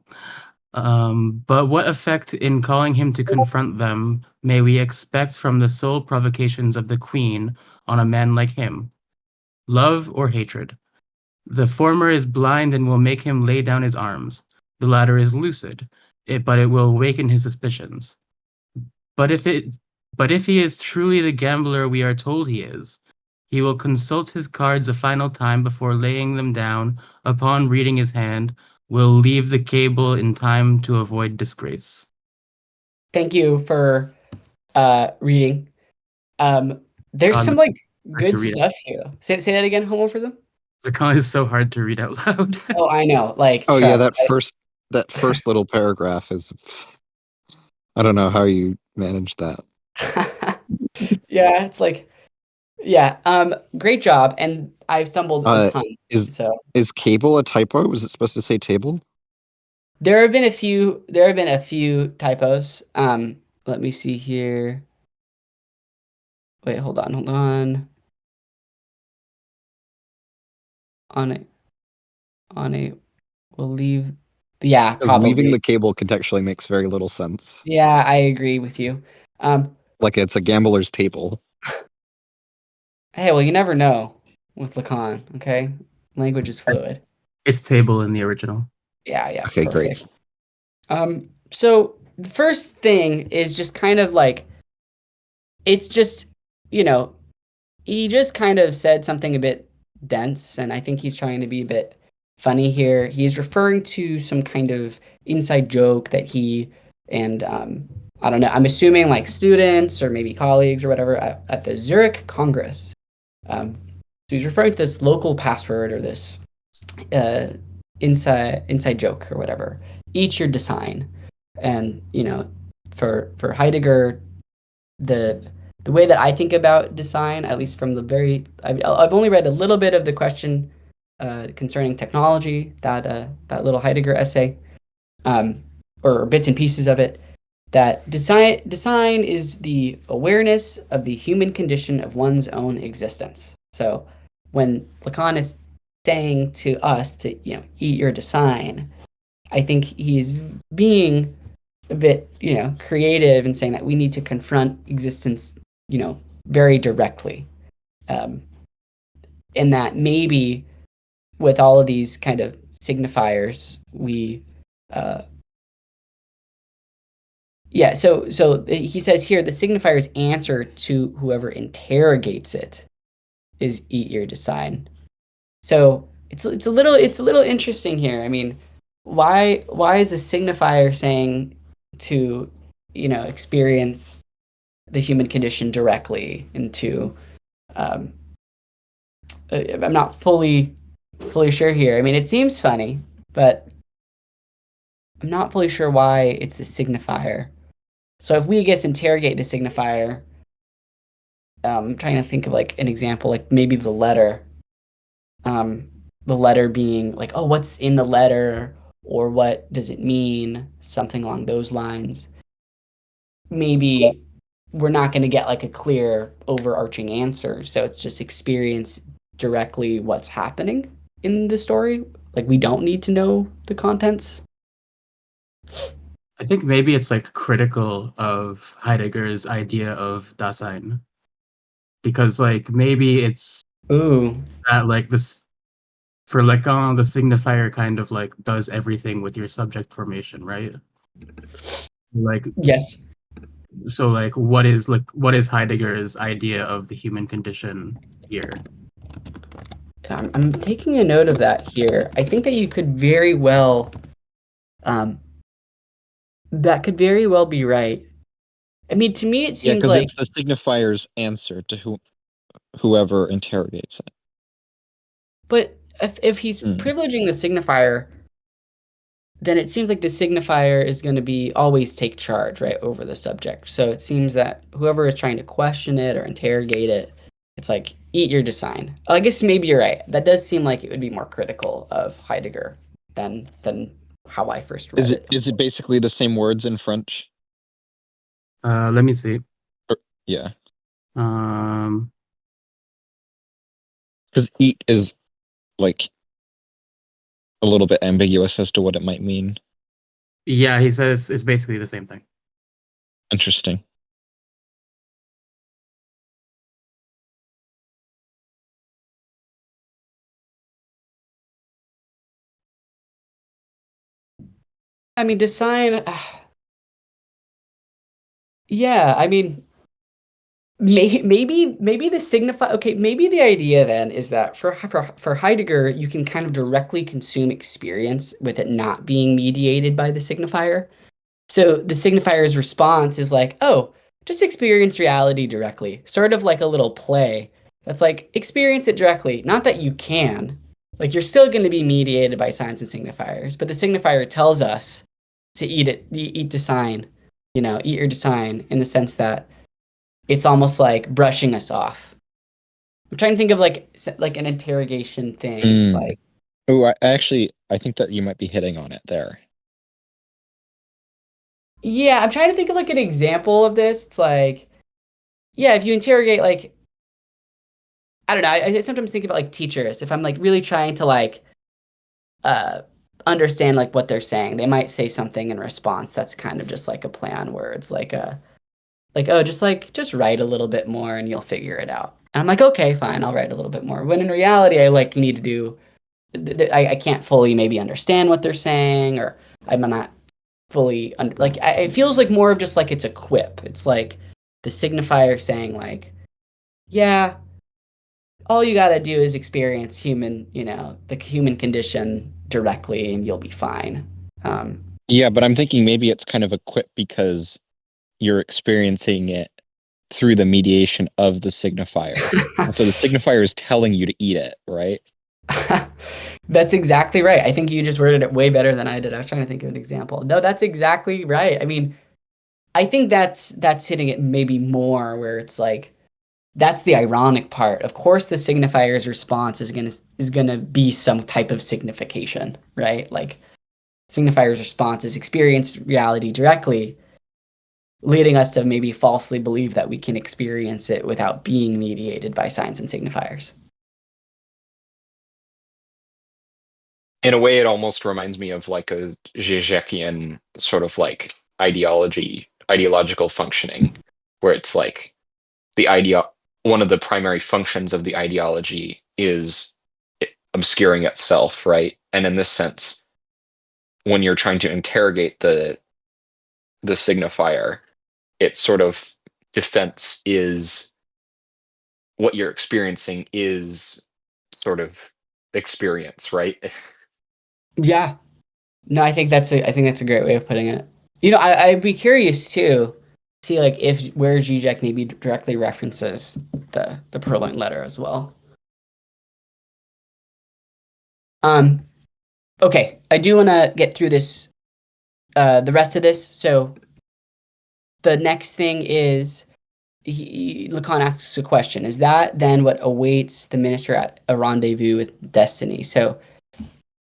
But what effect in calling him to confront them may we expect from the sole provocations of the queen on a man like him? love or hatred. The former is blind and will make him lay down his arms. The latter is lucid, but it will awaken his suspicions. But if he is truly the gambler we are told he is, he will consult his cards a final time before laying them down. Upon reading his hand, will leave the cable in time to avoid disgrace. Thank you for reading. There's some like hard to good read. stuff here. Say that again, homophorism. Lacan is so hard to read out loud. Oh, I know. Like, Oh yeah, trust. that first little paragraph is. I don't know how you manage that. Yeah, it's like, yeah. Great job, and I've stumbled a ton. So Is cable a typo? Was it supposed to say table? there have been a few. There have been a few typos. Let me see here. Wait, hold on. On a, we'll leave. Yeah, Because leaving probably. the cable contextually makes very little sense. Yeah, I agree with you. Like it's a gambler's table. Hey, well, you never know with Lacan, okay? Language is fluid. It's table in the original. Yeah, Okay, perfect. great. So the first thing is just kind of like, it's just, he just kind of said something a bit dense, and I think he's trying to be a bit funny here. He's referring to some kind of inside joke that he and I don't know, I'm assuming like students or maybe colleagues or whatever at the Zurich Congress. So he's referring to this local password or this uh, inside joke or whatever. Eat your design, and for Heidegger, the way that I think about design, at least from the very, I've only read a little bit of the question concerning technology, that little Heidegger essay, or bits and pieces of it. That design is the awareness of the human condition of one's own existence. So when Lacan is saying to us to eat your design, I think he's being a bit creative in saying that we need to confront existence very directly, um, and that maybe with all of these kind of signifiers we yeah, so he says here the signifier's answer to whoever interrogates it is eat your design. So it's a little interesting here. I mean, why is a signifier saying to experience the human condition directly into um, I'm not fully sure here. I mean, it seems funny, but I'm not fully sure why it's the signifier. So if we, I guess, interrogate the signifier, I'm trying to think of like an example, like maybe um, the letter being like, oh, what's in the letter, or what does it mean, something along those lines. Maybe we're not going to get like a clear overarching answer, so it's just experience directly what's happening in the story. Like we don't need to know the contents. I think maybe it's like critical of Heidegger's idea of Dasein, because like maybe it's Ooh, that like this for Lacan, the signifier kind of like does everything with your subject formation, right? Like yes. so like what is Heidegger's idea of the human condition here? I'm taking a note of that here. I think that you could very well, that could very well be right. I mean, to me, it Yeah, seems because like, it's the signifier's answer to whoever interrogates it. but if he's Hmm. privileging the signifier, then it seems like the signifier is going to be always take charge, right, over the subject. So it seems that whoever is trying to question it or interrogate it, it's like, eat your design. I guess maybe you're right. That does seem like it would be more critical of Heidegger than how I first read it. Is it basically the same words in French? Let me see. Yeah, Um, because eat is like a little bit ambiguous as to what it might mean. yeah, he says it's basically the same thing. Interesting. I mean, design. Yeah, I mean, maybe the signify. Okay, maybe the idea then is that for Heidegger, you can kind of directly consume experience with it not being mediated by the signifier. So the signifier's response is like, oh, just experience reality directly, sort of like a little play. That's like experience it directly. Not that you can, like you're still going to be mediated by signs and signifiers, but the signifier tells us to eat it, eat the sign, eat your design in the sense that it's almost like brushing us off. I'm trying to think of like an interrogation thing. It's like, Oh, I think that you might be hitting on it there. yeah, I'm trying to think of like an example of this. It's like, yeah, if you interrogate like I don't know. I sometimes think about like teachers. If I'm like really trying to like uh understand like what they're saying, they might say something in response that's kind of just like a play on words, like oh, just write a little bit more and you'll figure it out. And I'm like, okay, fine, I'll write a little bit more. When in reality, I like need to do. I can't fully maybe understand what they're saying, or I'm not fully like. It feels like more of just like it's a quip. It's like the signifier saying like, yeah, all you got to do is experience the human condition directly and you'll be fine. Yeah, but I'm thinking maybe it's kind of a quip because you're experiencing it through the mediation of the signifier. And so the signifier is telling you to eat it, right? That's exactly right. I think you just worded it way better than I did. I was trying to think of an example. No, that's exactly right. I mean, I think that's hitting it maybe more where it's like that's the ironic part. Of course, the signifier's response is gonna be some type of signification, right? Like signifier's response is experience reality directly, leading us to maybe falsely believe that we can experience it without being mediated by signs and signifiers. In a way, it almost reminds me of like a Zizek'ian sort of like ideological functioning, where it's like the idea, one of the primary functions of the ideology is obscuring itself, right? And in this sense, when you're trying to interrogate the signifier, it's sort of defense is what you're experiencing is sort of experience, right? Yeah. No, I think that's a great way of putting it. I'd be curious too, see like if where Zizek maybe directly references the Purloined Letter as well. Um, okay, I do want to get through this, the rest of this. So the next thing is Lacan asks a question: is that then what awaits the minister at a rendezvous with destiny? So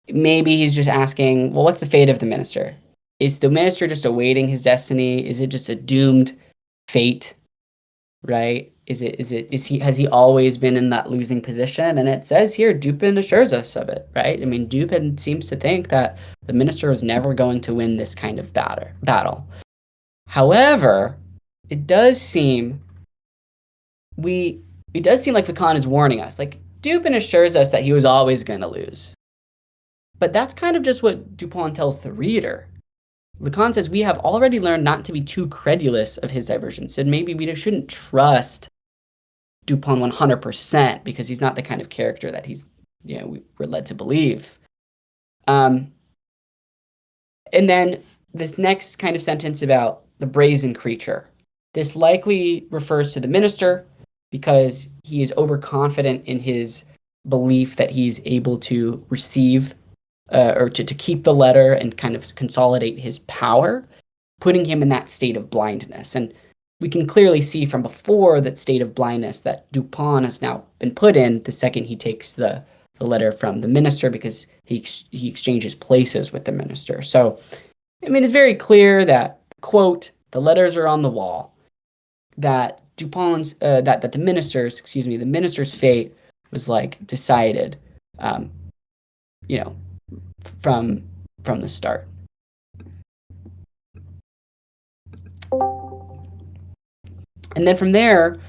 maybe he's just asking, well, what's the fate of the minister? Is the minister just awaiting his destiny? Is it just a doomed fate, right? Has he always been in that losing position? And it says here, Dupin assures us of it, right? I mean, Dupin seems to think that the minister is never going to win this kind of battle. However, it does seem it does seem like Lacan is warning us. Like Dupin assures us that he was always going to lose. But that's kind of just what Dupin tells the reader. Lacan says we have already learned not to be too credulous of his diversions, so maybe we shouldn't trust Dupin 100% because he's not the kind of character that we're led to believe. And then this next kind of sentence about the brazen creature. This likely refers to the minister because he is overconfident in his belief that he's able to receive or to keep the letter and kind of consolidate his power, putting him in that state of blindness. And we can clearly see from before that state of blindness that Dupin has now been put in the second he takes the letter from the minister because he exchanges places with the minister. So, I mean, it's very clear that, quote, the letters are on the wall, that Dupin's, that the minister's fate was like decided, you know, from the start. And then from there,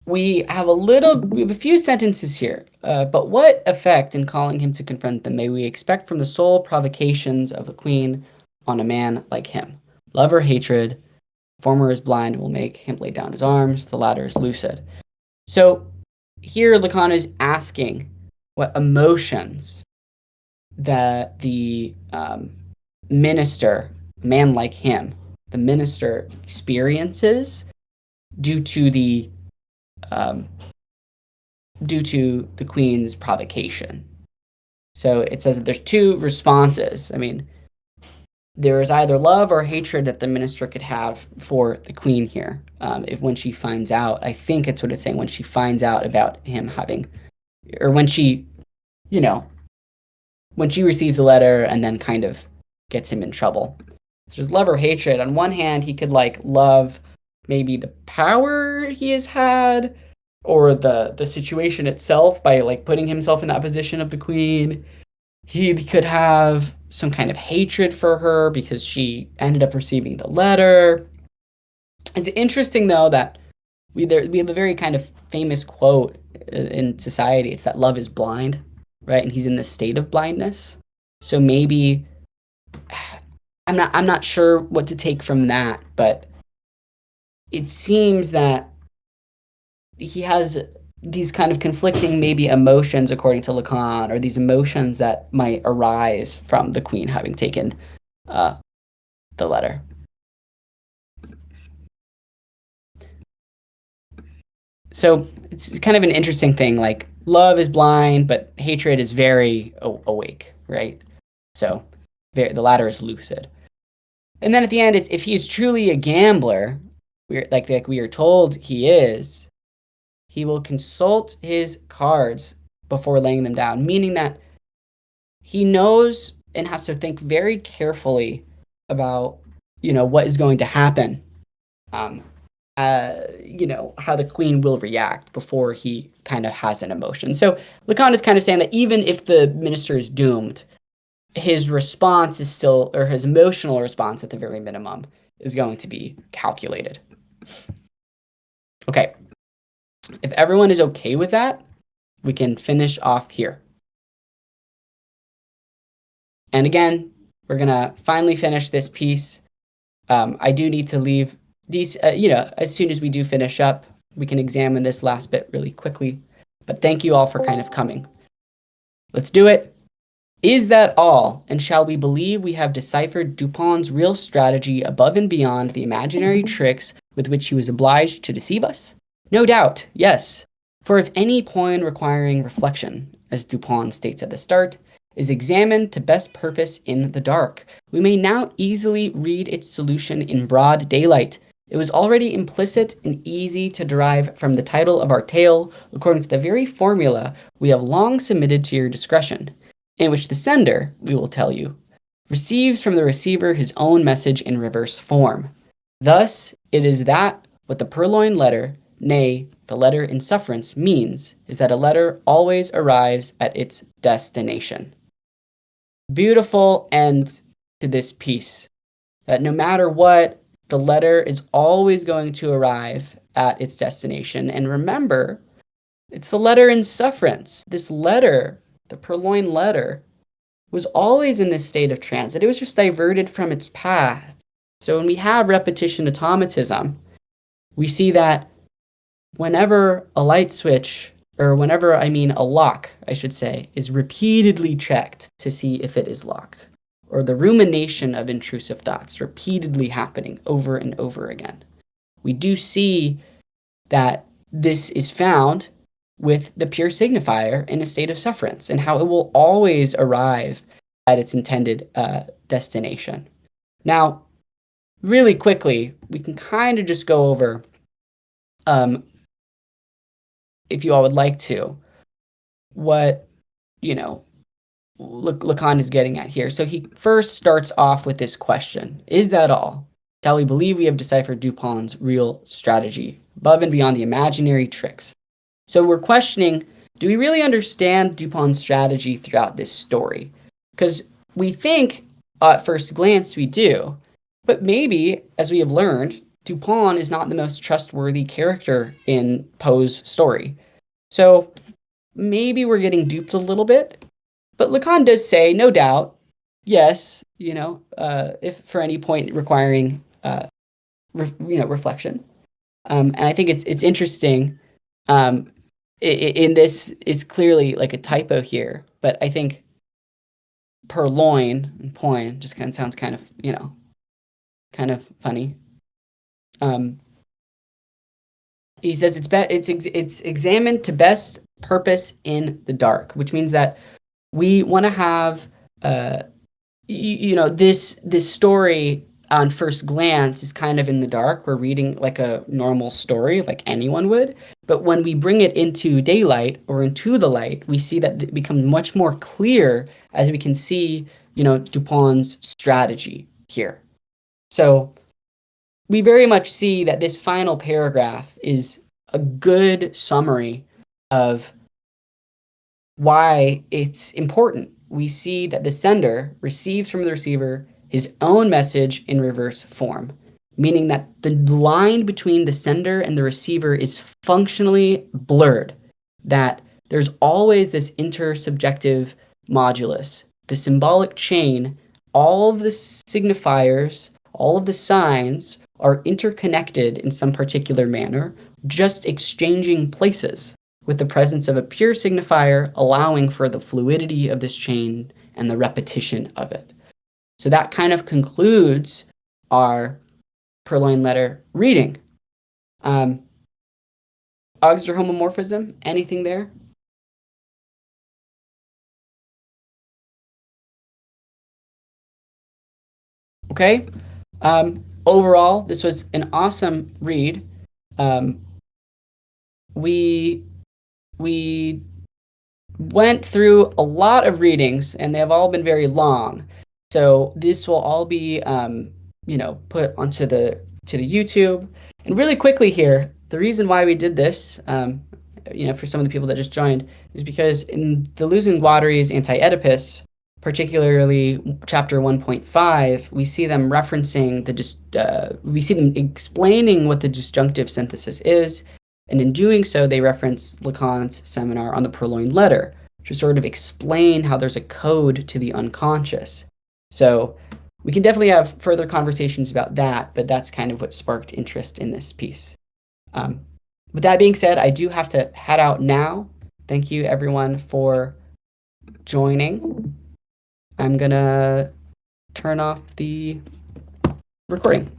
we have a few sentences here. But what effect in calling him to confront them may we expect from the sole provocations of a queen on a man like him? Love or hatred? The former is blind, will make him lay down his arms. The latter is lucid. So here Lacan is asking what emotions that the minister, a man like him, the minister experiences due to the queen's provocation. So it says that there's two responses. I mean, there is either love or hatred that the minister could have for the queen here. When she finds out, I think it's what it's saying, when she finds out about him having, or when she, when she receives the letter and then kind of gets him in trouble. So there's love or hatred. On one hand, he could love maybe the power he has had, or the situation itself by putting himself in that position of the queen. He could have some kind of hatred for her because she ended up receiving the letter. It's interesting, though, that we have a very kind of famous quote in society. It's that love is blind, right? And he's in this state of blindness. So maybe I'm not sure what to take from that, but it seems that he has these kind of conflicting maybe emotions according to Lacan, or these emotions that might arise from the queen having taken the letter. So it's kind of an interesting thing, love is blind, but hatred is very awake, right? So the latter is lucid. And then at the end, it's if he is truly a gambler, like we are told he is, he will consult his cards before laying them down, meaning that he knows and has to think very carefully about, what is going to happen, how the queen will react before he kind of has an emotion. So Lacan is kind of saying that even if the minister is doomed, his response is still, or his emotional response at the very minimum, is going to be calculated. Okay. If everyone is okay with that, we can finish off here. And again, we're going to finally finish this piece. I do need to leave these, as soon as we do finish up, we can examine this last bit really quickly. But thank you all for kind of coming. Let's do it. Is that all? And shall we believe we have deciphered Dupin's real strategy above and beyond the imaginary tricks with which he was obliged to deceive us? No doubt, yes. For if any point requiring reflection, as Dupin states at the start, is examined to best purpose in the dark, we may now easily read its solution in broad daylight. It was already implicit and easy to derive from the title of our tale, according to the very formula we have long submitted to your discretion, in which the sender, we will tell you, receives from the receiver his own message in reverse form. Thus, it is that what the Purloined Letter, nay, the letter in sufferance, means is that a letter always arrives at its destination. Beautiful end to this piece. That no matter what, the letter is always going to arrive at its destination. And remember, it's the letter in sufferance. This letter, the Purloined Letter, was always in this state of transit. It was just diverted from its path. So when we have repetition automatism, we see that whenever a light switch, or whenever, a lock, I should say, is repeatedly checked to see if it is locked, or the rumination of intrusive thoughts repeatedly happening over and over again, we do see that this is found with the pure signifier in a state of sufferance, and how it will always arrive at its intended destination. Now, really quickly, we can kind of just go over, if you all would like to, what, Lacan is getting at here. So he first starts off with this question: is that all? Shall we believe we have deciphered Dupin's real strategy, above and beyond the imaginary tricks? So we're questioning, do we really understand Dupin's strategy throughout this story? Because we think, at first glance, we do. But maybe, as we have learned, Dupin is not the most trustworthy character in Poe's story. So maybe we're getting duped a little bit. But Lacan does say, no doubt, yes, if for any point requiring reflection. And I think it's interesting. In this, it's clearly like a typo here, but I think purloin and poin just kind of sounds kind of funny. He says it's examined to best purpose in the dark, which means that we want to have this story on first glance is kind of in the dark. We're reading like a normal story, like anyone would. But when we bring it into daylight or into the light, we see that it becomes much more clear as we can see, Dupin's strategy here. So we very much see that this final paragraph is a good summary of why it's important. We see that the sender receives from the receiver his own message in reverse form, meaning that the line between the sender and the receiver is functionally blurred, that there's always this intersubjective modulus, the symbolic chain. All of the signifiers, all of the signs are interconnected in some particular manner, just exchanging places, with the presence of a pure signifier allowing for the fluidity of this chain and the repetition of it. So that kind of concludes our Purloined Letter reading. Auxiliary homomorphism, anything there? Okay. Overall, this was an awesome read. We went through a lot of readings, and they have all been very long. So this will all be, put onto the YouTube. And really quickly here, the reason why we did this, for some of the people that just joined, is because in the Losing Guattari's Anti-Oedipus, particularly chapter 1.5, we see them referencing we see them explaining what the disjunctive synthesis is, and in doing so, they reference Lacan's seminar on the Purloined Letter to sort of explain how there's a code to the unconscious. So we can definitely have further conversations about that, but that's kind of what sparked interest in this piece. With that being said, I do have to head out now. Thank you, everyone, for joining. I'm gonna turn off the recording.